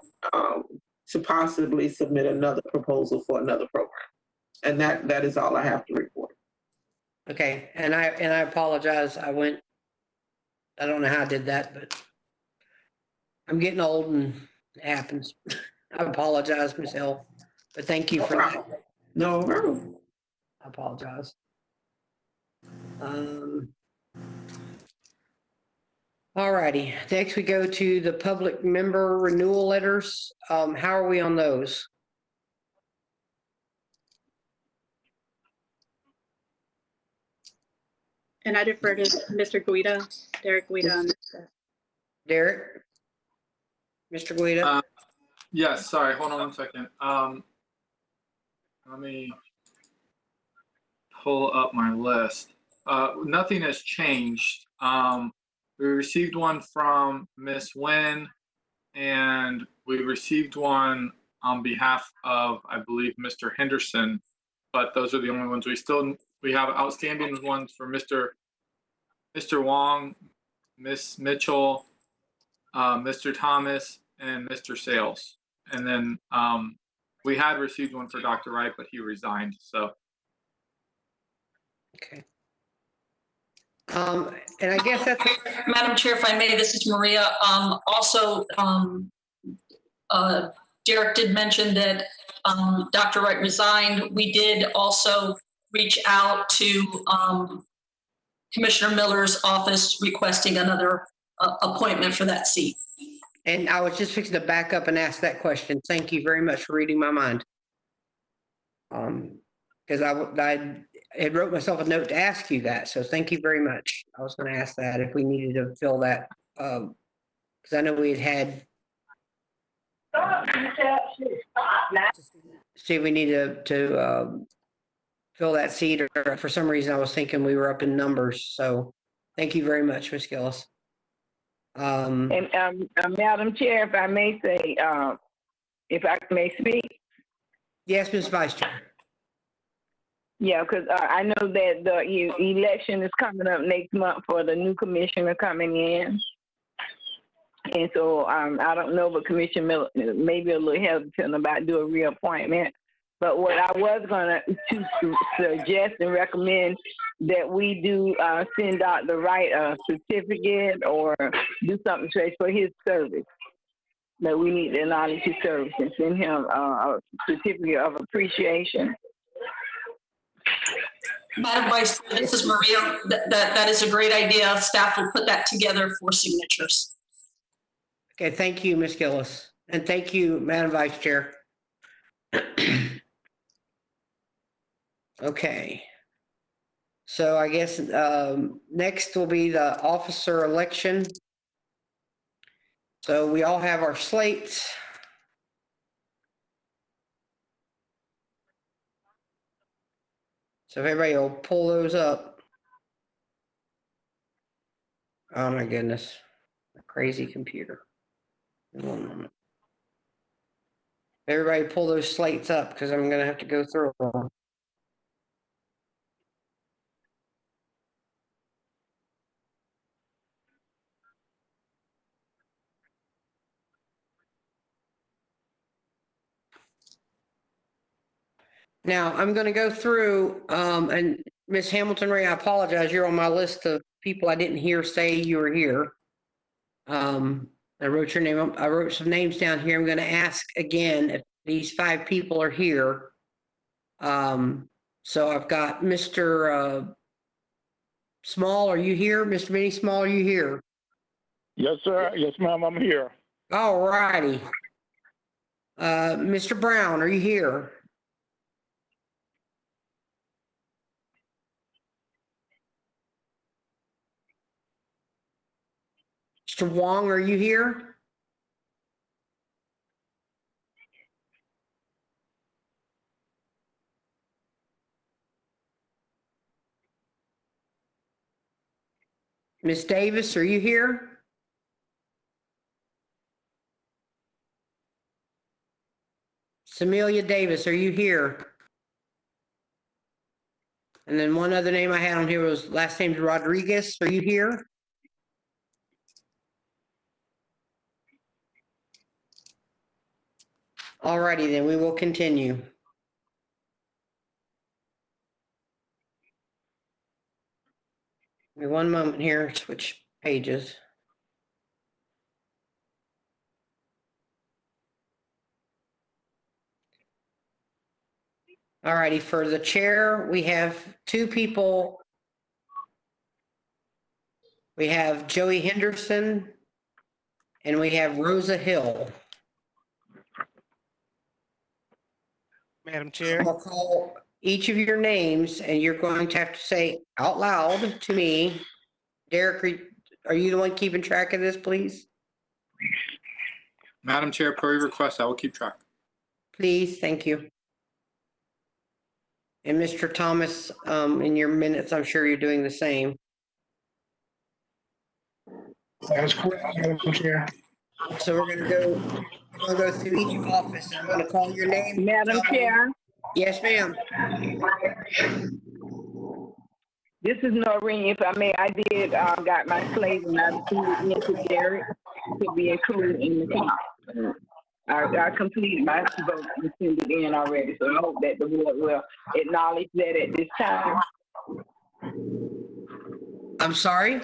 to possibly submit another proposal for another program. And that is all I have to report. Okay, and I apologize. I don't know how I did that, but I'm getting old and it happens. I apologize, Ms. Hill, but thank you for that. No problem. I apologize. All righty, next we go to the public member renewal letters. How are we on those? And I defer to Mr. Guida, Derek Guida on this. Derek? Mr. Guida? Yes, sorry, hold on one second. Let me pull up my list. Nothing has changed. We received one from Miss Nguyen, and we received one on behalf of, I believe, Mr. Henderson, but those are the only ones we have outstanding ones for Mr. Wong, Miss Mitchell, Mr. Thomas, and Mr. Sales. And then we had received one for Dr. Wright, but he resigned, so. Okay. And I guess that's. Madam Chair, if I may, this is Maria. Also, Derek did mention that Dr. Wright resigned. We did also reach out to Commissioner Miller's office requesting another appointment for that seat. And I was just fixing to back up and ask that question. Thank you very much for reading my mind. Because I had wrote myself a note to ask you that, so thank you very much. I was going to ask that if we needed to fill that, because I know we had see if we needed to fill that seat, or for some reason I was thinking we were up in numbers. So thank you very much, Ms. Gillis. And Madam Chair, if I may say, if I may speak. Yes, Ms. Vice Chair. Yeah, because I know that the election is coming up next month for the new commissioner coming in. And so I don't know, but Commissioner Miller may be a little hesitant about doing a reappointment. But what I was going to suggest and recommend that we do send out the right certificate or do something for his service. That we need to acknowledge his service and send him a certificate of appreciation. Madam Vice Chair, this is Maria. That is a great idea. Staff will put that together for signatures. Okay, thank you, Ms. Gillis. And thank you, Madam Vice Chair. Okay. So I guess next will be the officer election. So we all have our slates. So if everybody will pull those up. Oh my goodness. Crazy computer. 1 moment. Everybody pull those slates up because I'm going to have to go through them. Now, I'm going to go through, and Ms. Hamilton Ray, I apologize. You're on my list of people I didn't hear say you were here. I wrote your name up. I wrote some names down here. I'm going to ask again if these 5 people are here. So I've got Mr. Small, are you here? Mr. Benny Small, are you here? Yes, sir. Yes, ma'am. I'm here. All righty. Mr. Brown, are you here? Mr. Wong, are you here? Ms. Davis, are you here? Samelia Davis, are you here? And then one other name I had on here was last name's Rodriguez. Are you here? All righty, then we will continue. Give me 1 moment here, switch pages. All righty, for the chair, we have 2 people. We have Joey Henderson and we have Rosa Hill. Madam Chair. I'll call each of your names and you're going to have to say out loud to me. Derek, are you the one keeping track of this, please? Madam Chair, per your request, I will keep track. Please, thank you. And Mr. Thomas, in your minutes, I'm sure you're doing the same. That's correct, Madam Chair. So we're going to go through each office. I'm going to call your name. Madam Chair. Yes, ma'am. This is Noreen. If I may, I did got my slate and I included into Derek to be included in the count. I completed my vote and sent it in already, so I hope that the board will acknowledge that at this time. I'm sorry?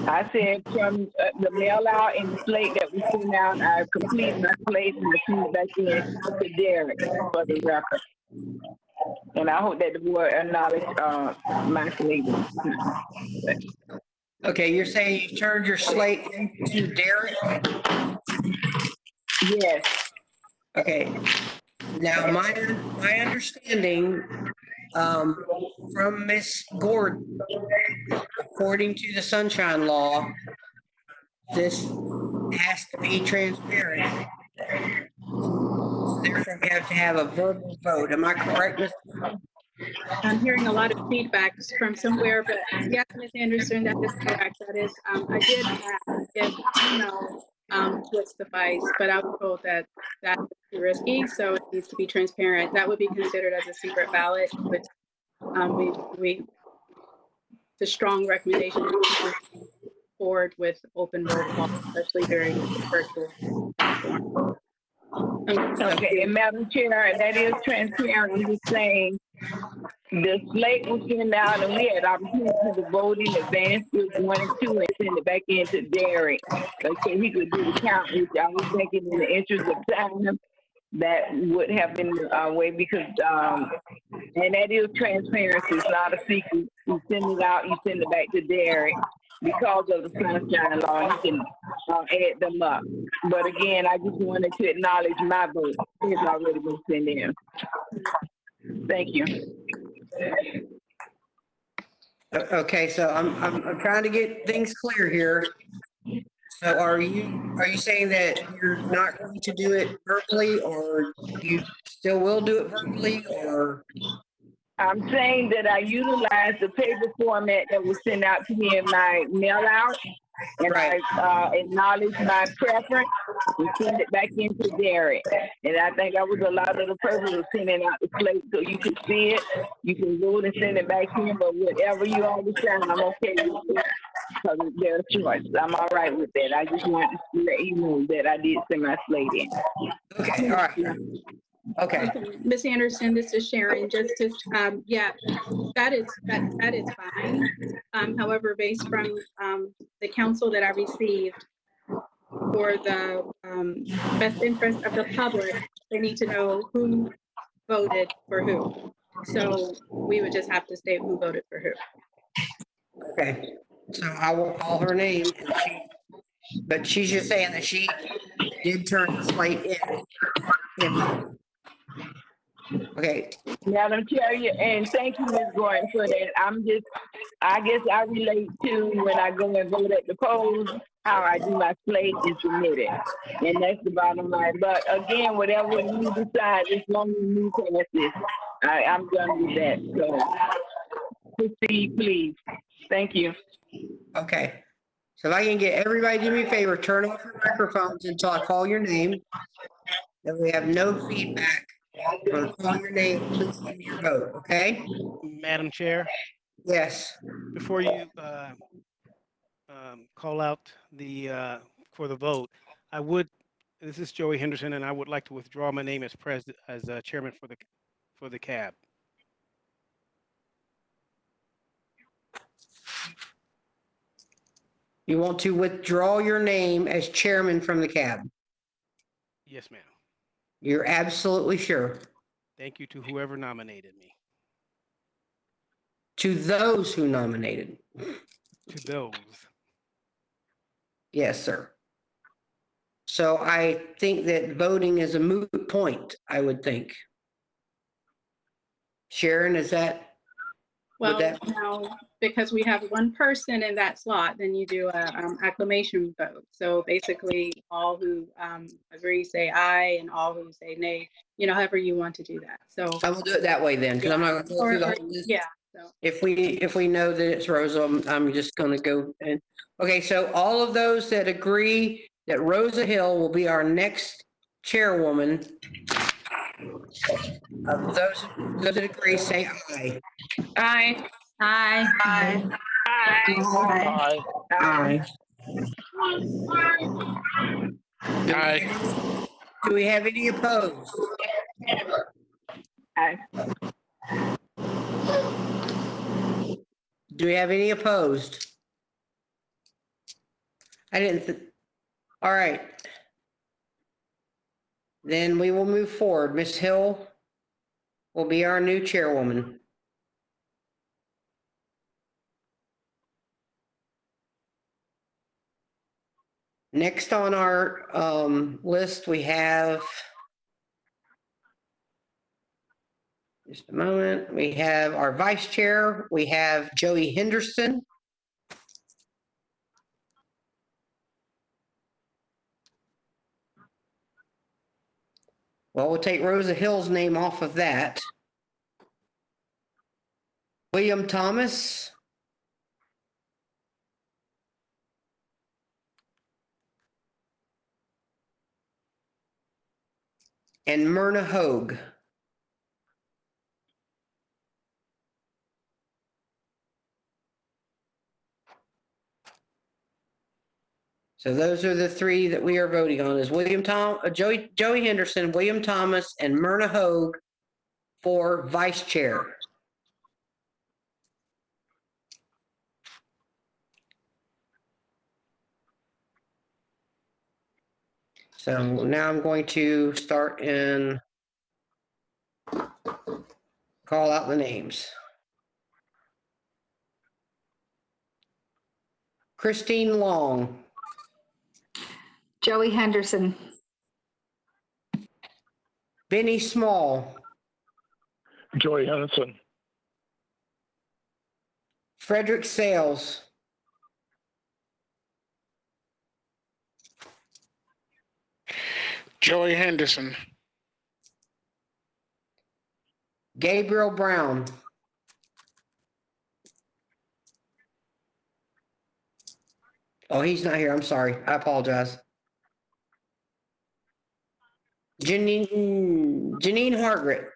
I said from the mail out and the slate that we sent out, I completed my slate and I sent it back in to Derek for the record. And I hope that the board acknowledge my slate. Okay, you're saying you turned your slate into Derek? Yes. Okay. Now, my understanding from Ms. Gordon, according to the Sunshine Law, this has to be transparent. Therefore, we have to have a verbal vote. Am I correct, Ms.? I'm hearing a lot of feedback from somewhere, but yes, Ms. Anderson, that is correct. That is, I did ask if would suffice, but I was told that that's too risky, so it needs to be transparent. That would be considered as a secret ballot, which the strong recommendation is to move forward with open roll call, especially during virtual platform. Okay, and Madam Chair, that is transparent. I'm just saying the slate was sent out and we had opportunity to vote in advance with 1 and 2 and send it back into Derek. So he could do the count, which I was thinking in the interest of time, that would have been the way because, and that is transparency. It's not a secret. You send it out, you send it back to Derek. Because of the Sunshine Law, you can add them up. But again, I just wanted to acknowledge my vote. It's already been sent in. Thank you. Okay, so I'm trying to get things clear here. So are you saying that you're not going to do it verbally, or you still will do it verbally, or? I'm saying that I utilized the paper format that was sent out to me in my mail out, and Right. I acknowledge my preference and send it back into Derek. And I think that was a lot of the purpose of sending out the slate so you can see it, you can vote and send it back in, but whatever you all decide, I'm okay with it. Because it's their choice. I'm all right with that. I just wanted to let you know that I did send my slate in. Okay, all right. Okay. Ms. Anderson, this is Sharon. Just to, yeah, that is fine. However, based from the counsel that I received for the best interest of the public, they need to know who voted for who. So we would just have to state who voted for who. Okay. So I will call her name, and but she's just saying that she did turn the slate in. Okay. Madam Chair, and thank you, Ms. Gordon, for that. I guess I relate to when I go and vote at the polls, how I do my slate and submit it. And that's the bottom line. But again, whatever you decide, as long as you pass this, I'm done with that. So proceed, please. Thank you. Okay. So if I can get everybody to do me a favor, turn off your microphones until I call your name. Then we have no feedback. When I call your name, please give me your vote, okay? Madam Chair? Yes. Before you call out for the vote, this is Joey Henderson, and I would like to withdraw my name as chairman for the CAB. You want to withdraw your name as chairman from the CAB? Yes, ma'am. You're absolutely sure? Thank you to whoever nominated me. To those who nominated? To those. Yes, sir. So I think that voting is a moot point, I would think. Sharon, is that? Well, now, because we have one person in that slot, then you do a acclamation vote. So basically, all who agree say aye, and all who say nay, however you want to do that. So I will do it that way then, because I'm not going to go through the whole list. Yeah. So. If we know that it's Rosa, I'm just going to go and, okay, so all of those that agree that Rosa Hill will be our next chairwoman, those that agree say aye. Aye. Aye. Aye. Aye. Aye. Aye. Do we have any opposed? Aye. Do we have any opposed? I didn't. All right. Then we will move forward. Ms. Hill will be our new chairwoman. Next on our list, we have, just a moment, we have our vice chair. We have Joey Henderson. Well, we'll take Rosa Hill's name off of that. William Thomas. And Myrna Hogue. So those are the three that we are voting on: is Joey Henderson, William Thomas, and Myrna Hogue for vice chair. So now I'm going to start and call out the names. Christine Long. Joey Henderson. Benny Small. Joey Henderson. Frederick Sales. Joey Henderson. Gabriel Brown. Oh, he's not here. I'm sorry. I apologize. Janine Hargret.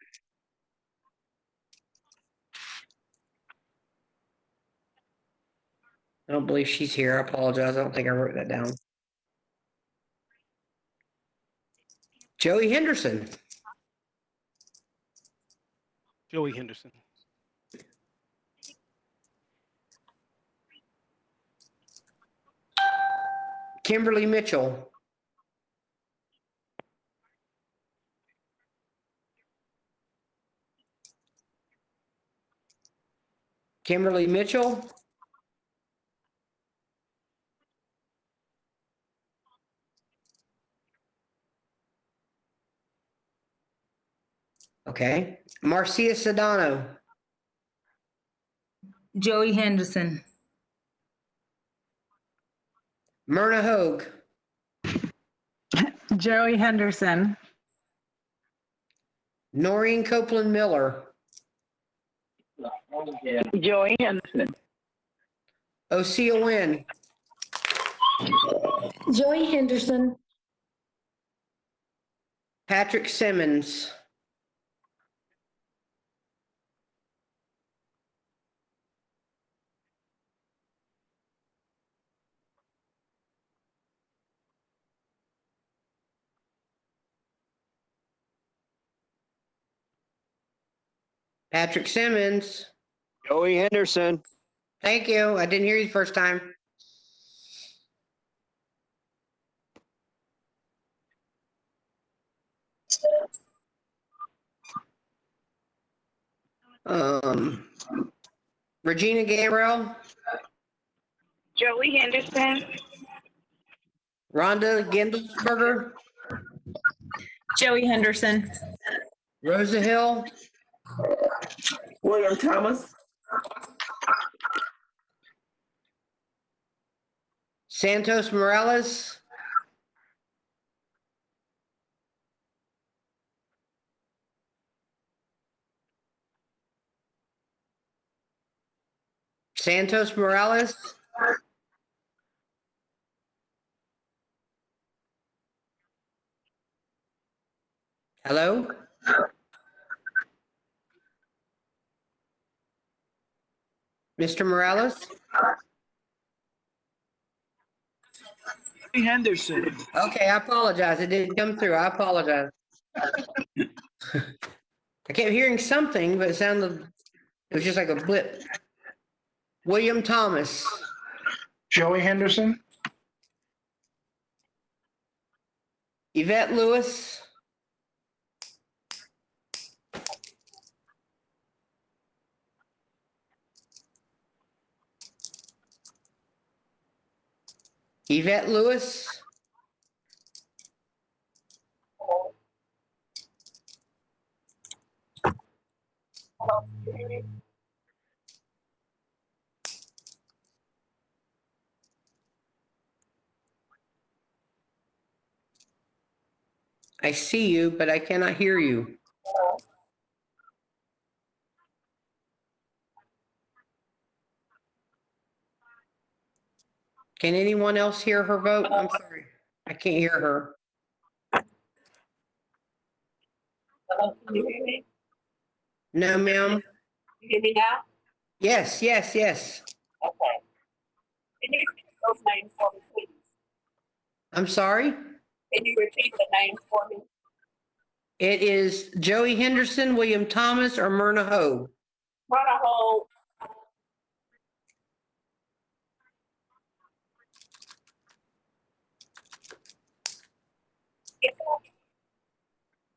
I don't believe she's here. I apologize. I don't think I wrote that down. Joey Henderson. Joey Henderson. Kimberly Mitchell. Kimberly Mitchell. Okay. Marcia Sedano. Joey Henderson. Myrna Hogue. Joey Henderson. Noreen Copeland Miller. Joey Henderson. Osea Wynn. Joey Henderson. Patrick Simmons. Patrick Simmons. Joey Henderson. Thank you. I didn't hear you the first time. Regina Gambrell. Joey Henderson. Rhonda Gendelsberger. Joey Henderson. Rosa Hill. William Thomas. Santos Morales. Santos Morales. Hello? Mr. Morales? Henderson. Okay, I apologize. It didn't come through. I apologize. I kept hearing something, but it was just like a blip. William Thomas. Joey Henderson. Yvette Lewis. Yvette Lewis. I see you, but I cannot hear you. Can anyone else hear her vote? I'm sorry. I can't hear her. Hello, can you hear me? No, ma'am. You hear me now? Yes, yes, yes. Okay. Can you repeat those names for me, please? I'm sorry. Can you repeat the names for me? It is Joey Henderson, William Thomas, or Myrna Hogue. Myrna Hogue.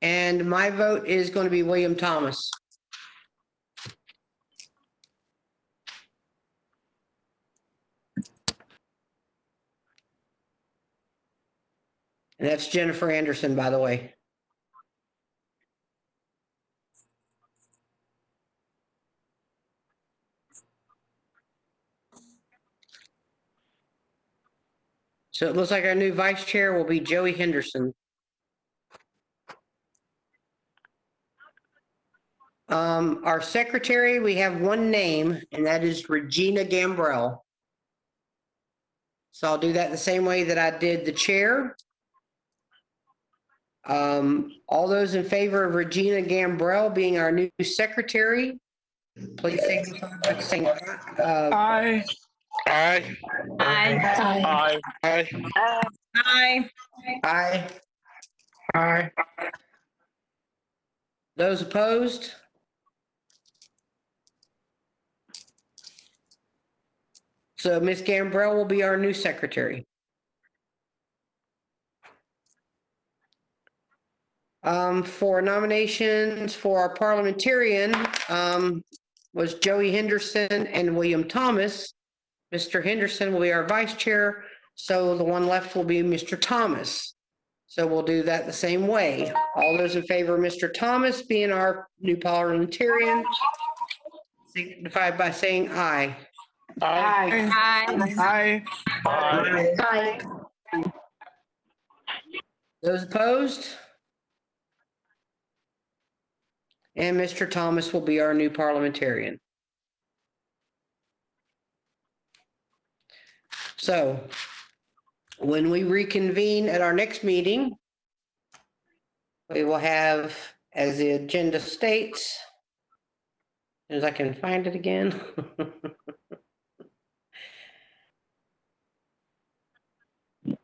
And my vote is going to be William Thomas. And that's Jennifer Anderson, by the way. So it looks like our new vice chair will be Joey Henderson. Our secretary, we have one name, and that is Regina Gambrell. So I'll do that the same way that I did the chair. All those in favor of Regina Gambrell being our new secretary, please signify by saying Aye. Aye. Aye. Aye. Aye. aye. Aye. Those opposed? So Ms. Gambrell will be our new secretary. For nominations for our parliamentarian, was Joey Henderson and William Thomas. Mr. Henderson will be our vice chair, so the one left will be Mr. Thomas. So we'll do that the same way. All those in favor of Mr. Thomas being our new parliamentarian, signify by saying aye. Aye. Aye. Aye. Those opposed? And Mr. Thomas will be our new parliamentarian. So when we reconvene at our next meeting, we will have, as the agenda states, as I can find it again.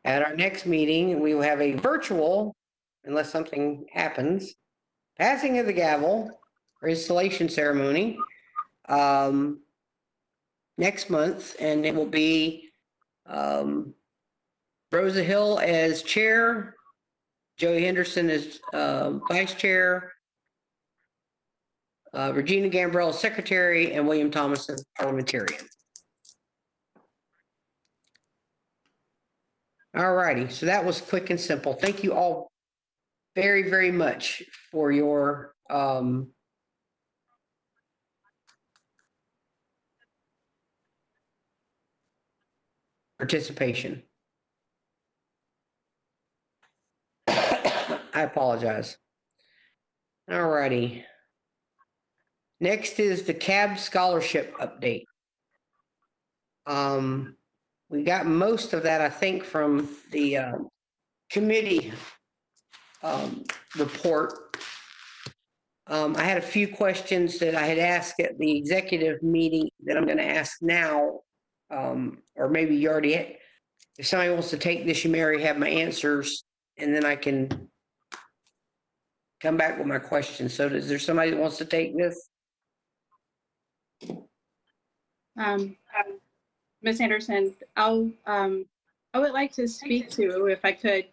At our next meeting, we will have a virtual, unless something happens, passing of the gavel or installation ceremony next month, and it will be Rosa Hill as chair, Joey Henderson as vice chair, Regina Gambrell as secretary, and William Thomas as parliamentarian. All righty, so that was quick and simple. Thank you all very, very much for your participation. I apologize. All righty. Next is the CAB scholarship update. We got most of that, I think, from the committee report. I had a few questions that I had asked at the executive meeting that I'm going to ask now, or maybe you already had. If somebody wants to take this, you may already have my answers, and then I can come back with my questions. So is there somebody that wants to take this? Ms. Anderson, I would like to speak to, if I could,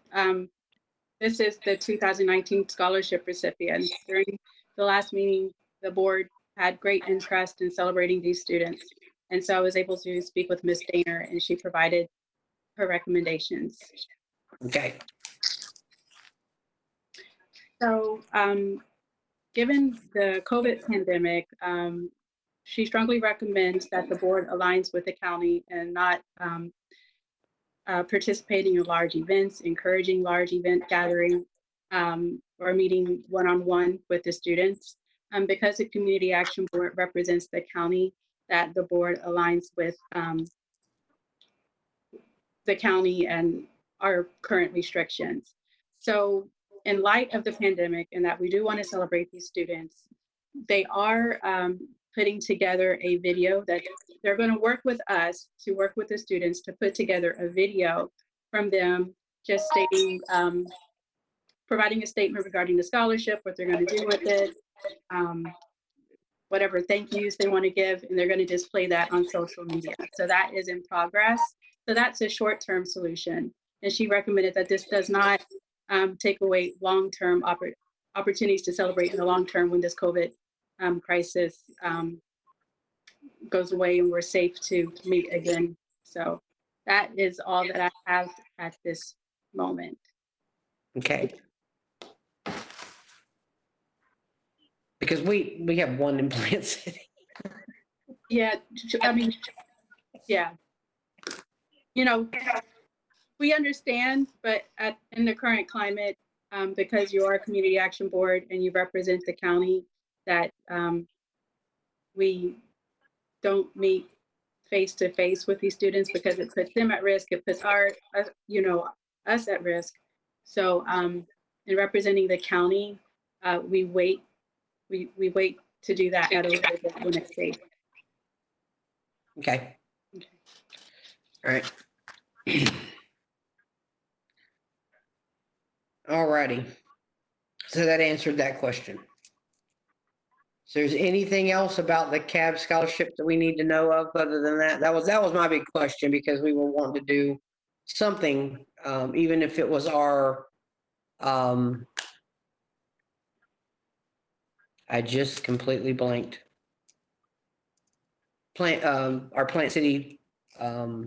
this is the 2019 scholarship recipients. During the last meeting, the board had great interest in celebrating these students. And so I was able to speak with Ms. Dainer, and she provided her recommendations. Okay. So given the COVID pandemic, she strongly recommends that the board aligns with the county and not participating in large events, encouraging large event gathering, or meeting one-on-one with the students. Because the Community Action Board represents the county, that the board aligns with the county and our current restrictions. So in light of the pandemic and that we do want to celebrate these students, they are putting together a video that they're going to work with us to work with the students to put together a video from them just stating, providing a statement regarding the scholarship, what they're going to do with it, whatever thank yous they want to give, and they're going to display that on social media. So that is in progress. So that's a short-term solution. And she recommended that this does not take away long-term opportunities to celebrate in the long term when this COVID crisis goes away and we're safe to meet again. So that is all that I have at this moment. Okay. Because we have one in Plant City. Yeah, I mean, yeah. You know, we understand, but in the current climate, because you are a community action board and you represent the county, that we don't meet face-to-face with these students because it puts them at risk. It puts us at risk. So in representing the county, we wait to do that at a later date when it's safe. Okay. All right. All righty. So that answered that question. So is there anything else about the CAB scholarship that we need to know of other than that? That was my big question, because we were wanting to do something, even if it was our, I just completely blanked. Our Plant City, oh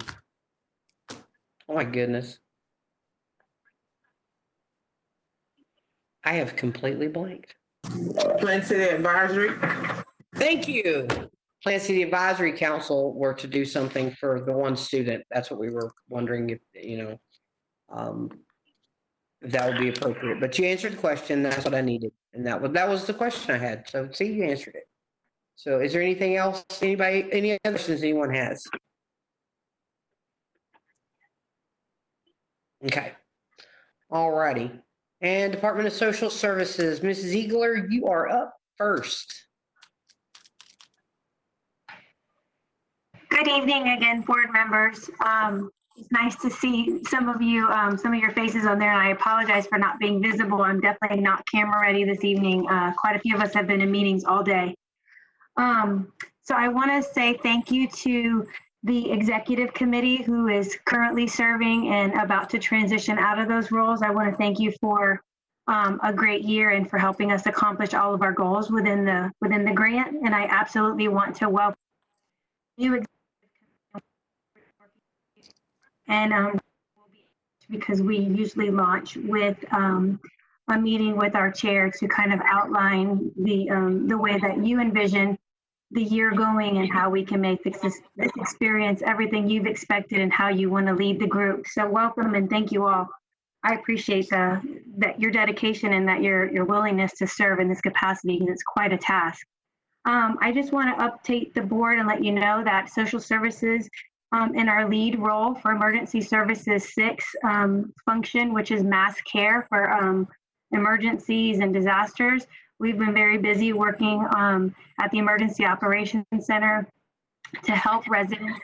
my goodness. I have completely blanked. Plant City Advisory. Thank you. Plant City Advisory Council were to do something for the one student. That's what we were wondering if, if that would be appropriate. But you answered the question. That's what I needed. And that was the question I had. So see, you answered it. So is there anything else? Any other questions anyone has? Okay. All righty. And Department of Social Services, Mrs. Eagler, you are up first. Good evening again, board members. It's nice to see some of you, some of your faces on there, and I apologize for not being visible. I'm definitely not camera ready this evening. Quite a few of us have been in meetings all day. So I want to say thank you to the executive committee who is currently serving and about to transition out of those roles. I want to thank you for a great year and for helping us accomplish all of our goals within the grant. And I absolutely want to welcome you, and because we usually launch with a meeting with our chair to kind of outline the way that you envision the year going and how we can make this experience everything you've expected and how you want to lead the group. So welcome and thank you all. I appreciate that your dedication and that your willingness to serve in this capacity, because it's quite a task. I just want to update the board and let you know that social services in our lead role for Emergency Services 6 function, which is mass care for emergencies and disasters. We've been very busy working at the Emergency Operations Center to help residents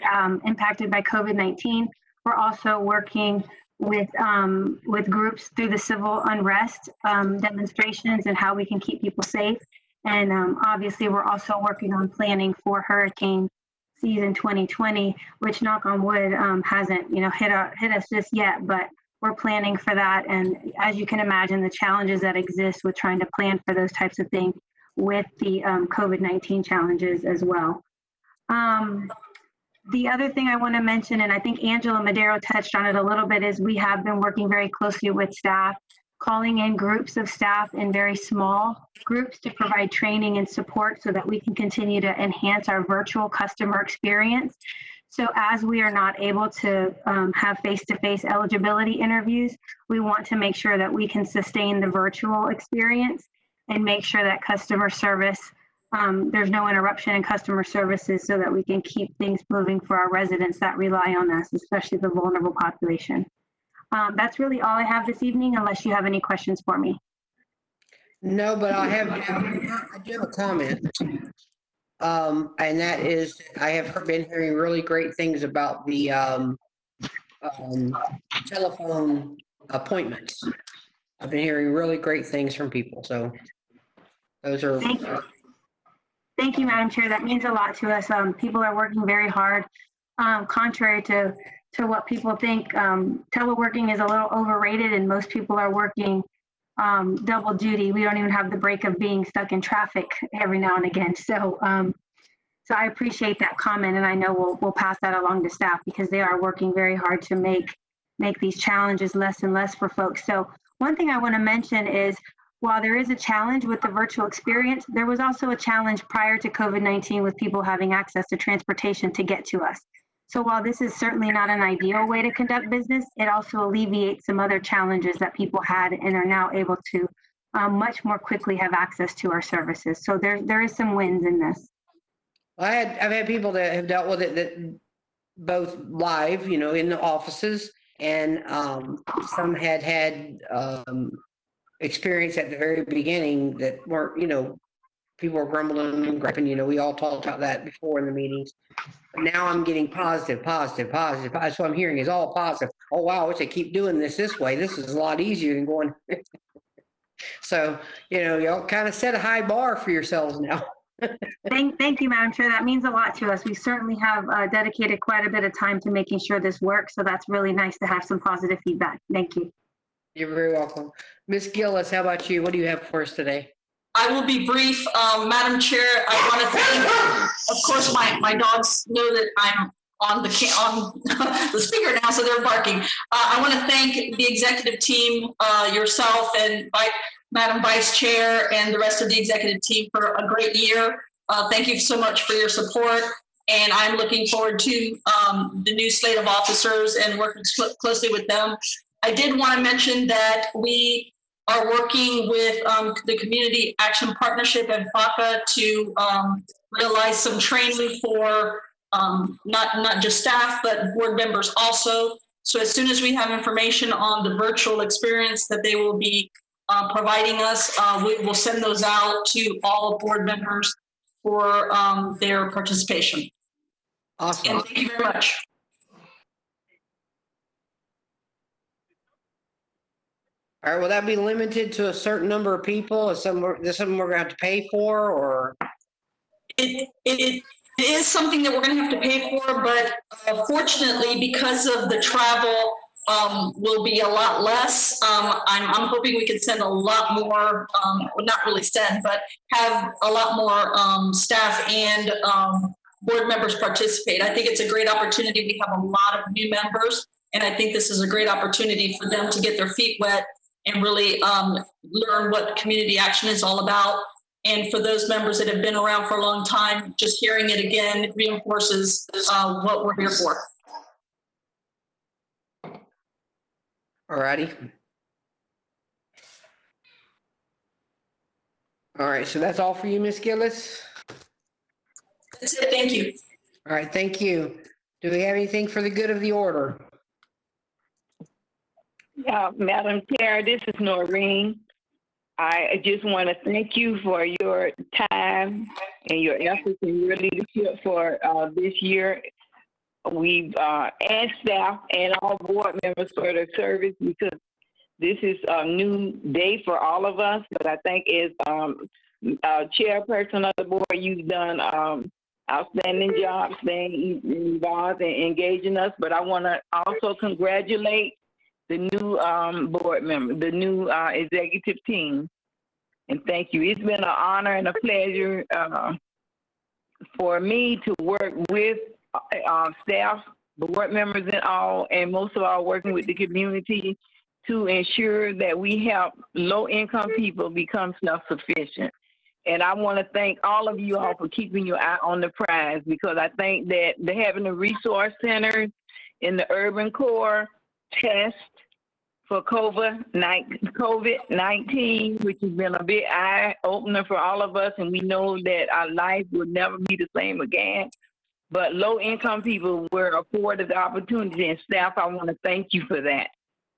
impacted by COVID-19. We're also working with groups through the civil unrest demonstrations and how we can keep people safe. And obviously, we're also working on planning for hurricane season 2020, which, knock on wood, hasn't hit us just yet, but we're planning for that. And as you can imagine, the challenges that exist with trying to plan for those types of things with the COVID-19 challenges as well. The other thing I want to mention, and I think Angela Madero touched on it a little bit, is we have been working very closely with staff, calling in groups of staff in very small groups to provide training and support so that we can continue to enhance our virtual customer experience. So as we are not able to have face-to-face eligibility interviews, we want to make sure that we can sustain the virtual experience and make sure that customer service, there's no interruption in customer services so that we can keep things moving for our residents that rely on us, especially the vulnerable population. That's really all I have this evening, unless you have any questions for me. No, but I do have a comment. And that is, I have been hearing really great things about the telephone appointments. I've been hearing really great things from people. So those are. Thank you, Madam Chair. That means a lot to us. People are working very hard. Contrary to what people think, teleworking is a little overrated, and most people are working double duty. We don't even have the break of being stuck in traffic every now and again. So I appreciate that comment, and I know we'll pass that along to staff because they are working very hard to make these challenges less and less for folks. So one thing I want to mention is, while there is a challenge with the virtual experience, there was also a challenge prior to COVID-19 with people having access to transportation to get to us. So while this is certainly not an ideal way to conduct business, it also alleviates some other challenges that people had and are now able to much more quickly have access to our services. So there is some wins in this. I've had people that have dealt with it that both live, in the offices, and some had experience at the very beginning that weren't, people were grumbling and griping. We all talked about that before in the meetings. But now I'm getting positive. That's what I'm hearing is all positive. Oh, wow, I wish they keep doing this way. This is a lot easier than going. So, y'all kind of set a high bar for yourselves now. Thank you, Madam Chair. That means a lot to us. We certainly have dedicated quite a bit of time to making sure this works. So that's really nice to have some positive feedback. Thank you. You're very welcome. Ms. Gillis, how about you? What do you have for us today? I will be brief. Madam Chair, I want to thank, of course, my dogs know that I'm on the speaker now, so they're barking. I want to thank the executive team, yourself and Madam Vice Chair and the rest of the executive team for a great year. Thank you so much for your support. And I'm looking forward to the new slate of officers and working closely with them. I did want to mention that we are working with the Community Action Partnership and FACA to realize some training for not just staff, but board members also. So as soon as we have information on the virtual experience that they will be providing us, we will send those out to all board members for their participation. Awesome. And thank you very much. All right, will that be limited to a certain number of people? Is something we're going to have to pay for, or? It is something that we're going to have to pay for, but fortunately, because of the travel, will be a lot less. I'm hoping we can send a lot more, well, not really send, but have a lot more staff and board members participate. I think it's a great opportunity. We have a lot of new members, and I think this is a great opportunity for them to get their feet wet and really learn what community action is all about. And for those members that have been around for a long time, just hearing it again reinforces what we're here for. All righty. All right, so that's all for you, Ms. Gillis? That's it, thank you. All right, thank you. Do we have anything for the good of the order? Madam Chair, this is Noreen. I just want to thank you for your time and your efforts and your leadership for this year. We've asked staff and all board members for their service because this is a new day for all of us. But I think as chairperson of the board, you've done outstanding job staying involved and engaging us. But I want to also congratulate the new board member, the new executive team. And thank you. It's been an honor and a pleasure for me to work with staff, board members and all, and most of all working with the community to ensure that we help low-income people become self-sufficient. And I want to thank all of you all for keeping your eye on the prize, because I think that having the resource centers in the urban core test for COVID-19, which has been a big eye-opener for all of us, and we know that our life will never be the same again. But low-income people were afforded the opportunity, and staff, I want to thank you for that,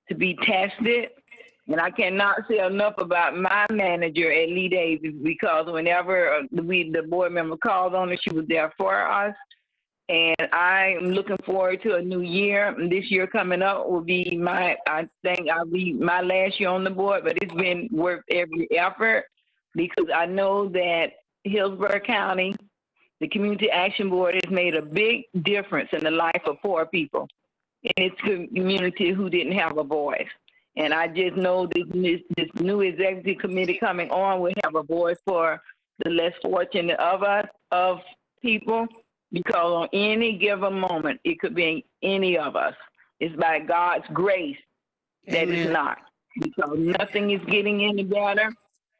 to be tested. And I cannot say enough about my manager at Lee Davis, because whenever the board member called on her, she was there for us. And I'm looking forward to a new year. This year coming up will be I think I'll be my last year on the board, but it's been worth every effort, because I know that Hillsborough County, the Community Action Board, has made a big difference in the life of poor people in its community who didn't have a voice. And I just know this new executive committee coming on will have a voice for the less fortunate of people, because on any given moment, it could be any of us. It's by God's grace that it's not, because nothing is getting any better.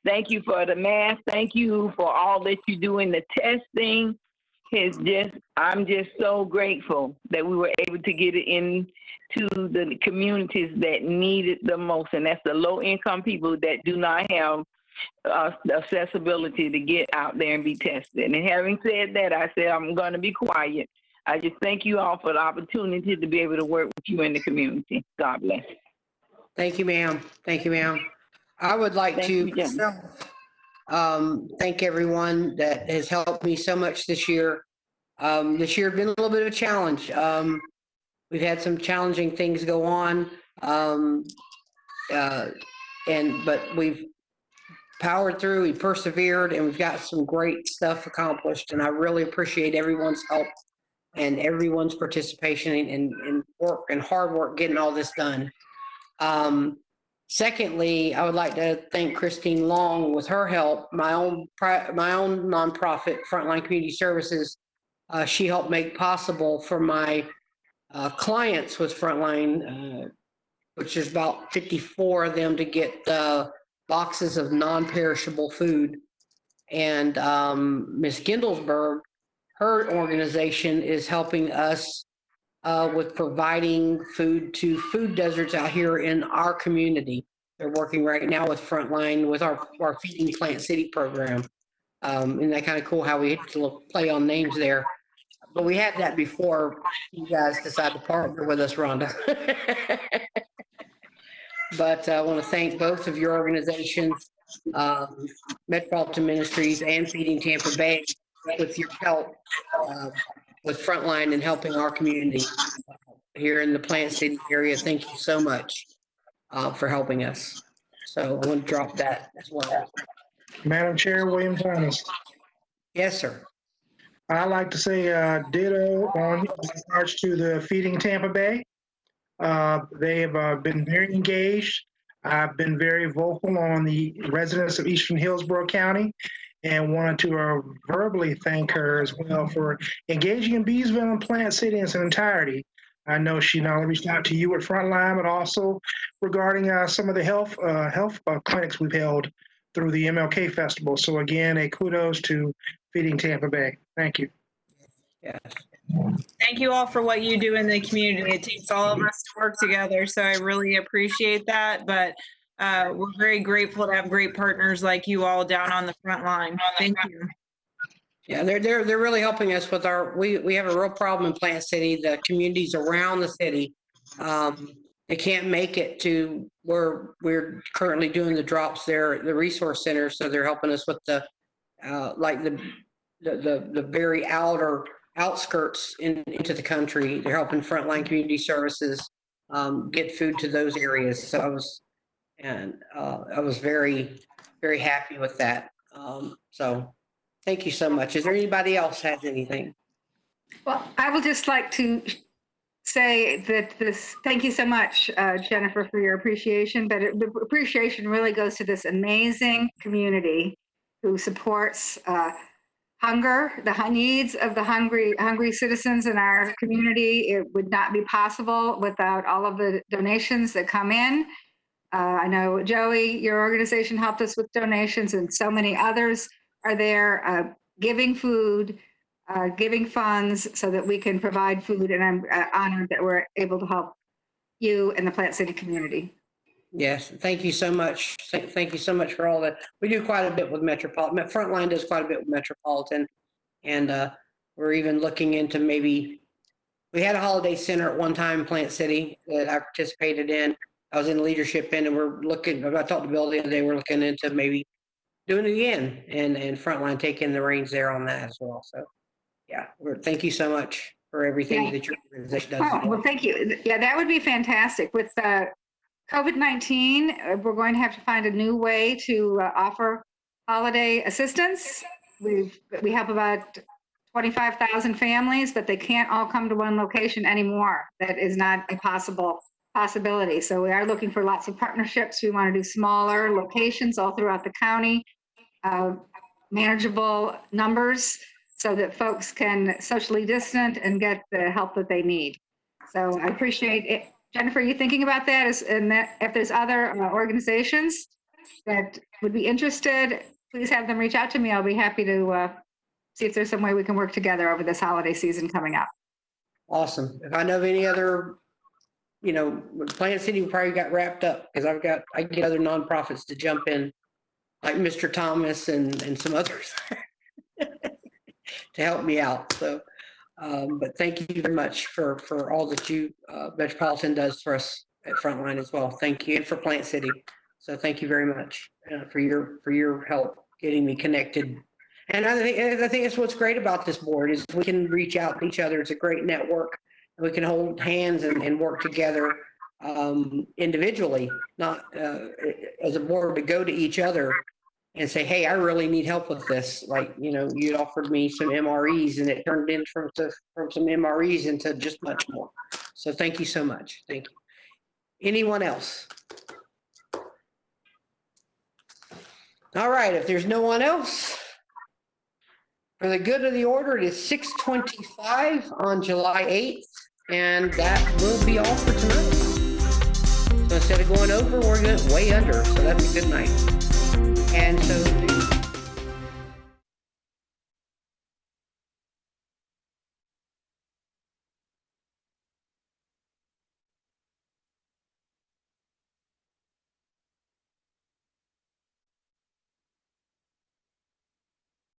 Thank you for the mask. Thank you for all that you do in the testing. I'm just so grateful that we were able to get it into the communities that need it the most, and that's the low-income people that do not have accessibility to get out there and be tested. And having said that, I said I'm going to be quiet. I just thank you all for the opportunity to be able to work with you in the community. God bless. Thank you, ma'am. Thank you, ma'am. I would like Thank to you, Jen. thank everyone that has helped me so much this year. This year has been a little bit of a challenge. We've had some challenging things go on, but we've powered through, we persevered, and we've got some great stuff accomplished. And I really appreciate everyone's help and everyone's participation and work and hard work getting all this done. Secondly, I would like to thank Christine Long with her help, my own nonprofit, Frontline Community Services. She helped make possible for my clients with Frontline, which is about 54 of them, to get boxes of non-perishable food. And Ms. Gendelsberg, her organization is helping us with providing food to food deserts out here in our community. They're working right now with Frontline with our Feeding Plant City program. Isn't that kind of cool how we hit to play on names there? But we had that before you guys decided to partner with us, Rhonda. But I want to thank both of your organizations, Metropolitan Ministries and Feeding Tampa Bay, with your help with Frontline and helping our community here in the Plant City area. Thank you so much for helping us. So I want to drop that as well. Madam Chair, William Thomas. Yes, sir. I'd like to say ditto on regards to the Feeding Tampa Bay. They have been very engaged. I've been very vocal on the residents of Eastern Hillsborough County and wanted to verbally thank her as well for engaging in Beesville and Plant City in its entirety. I know she not only reached out to you at Frontline, but also regarding some of the health clinics we've held through the MLK Festival. So again, a kudos to Feeding Tampa Bay. Thank you. Yes. Thank you all for what you do in the community. It takes all of us to work together, so I really appreciate that. But we're very grateful to have great partners like you all down on the front line. Thank you. Yeah, they're really helping us with we have a real problem in Plant City. The communities around the city, they can't make it to where we're currently doing the drops there, the resource centers. So they're helping us with the very outskirts into the country. They're helping Frontline Community Services get food to those areas. So I was very, very happy with that. So thank you so much. Is there anybody else has anything? Well, I would just like to say that thank you so much, Jennifer, for your appreciation, but the appreciation really goes to this amazing community who supports the needs of the hungry citizens in our community. It would not be possible without all of the donations that come in. I know, Joey, your organization helped us with donations, and so many others are there giving food, giving funds so that we can provide food. And I'm honored that we're able to help you and the Plant City community. Yes, thank you so much. Thank you so much for all that. We do quite a bit with Metropolitan. Frontline does quite a bit with Metropolitan. And we're even looking into maybe, we had a holiday center at one time in Plant City that I participated in. I was in leadership in, and I talked to Bill the other day, we're looking into maybe doing it again, and Frontline taking the reins there on that as well. So yeah, thank you so much for everything that your organization does. Oh, well, thank you. Yeah, that would be fantastic. With COVID-19, we're going to have to find a new way to offer holiday assistance. We help about 25,000 families, but they can't all come to one location anymore. That is not a possibility. So we are looking for lots of partnerships. We want to do smaller locations all throughout the county, manageable numbers so that folks can socially distant and get the help that they need. So I appreciate it. Jennifer, are you thinking about that? And that if there's other organizations that would be interested, please have them reach out to me. I'll be happy to see if there's some way we can work together over this holiday season coming up. Awesome. If I know of any other, Plant City probably got wrapped up because I get other nonprofits to jump in, like Mr. Thomas and some others to help me out. So But thank you very much for all that you, Metropolitan does for us at Frontline as well. Thank you, and for Plant City. So thank you very much for your help getting me connected. And I think that's what's great about this board is we can reach out to each other. It's a great network. We can hold hands and work together individually, not as a board, to go to each other and say, hey, I really need help with this. Like, you'd offered me some MREs and it turned in from some MREs into just much more. So thank you so much. Thank you. Anyone else? All right, if there's no one else, for the good of the order, it is 6:25 on July 8th, and that will be all for tonight. So instead of going over, we're going way under, so that's a good night. And so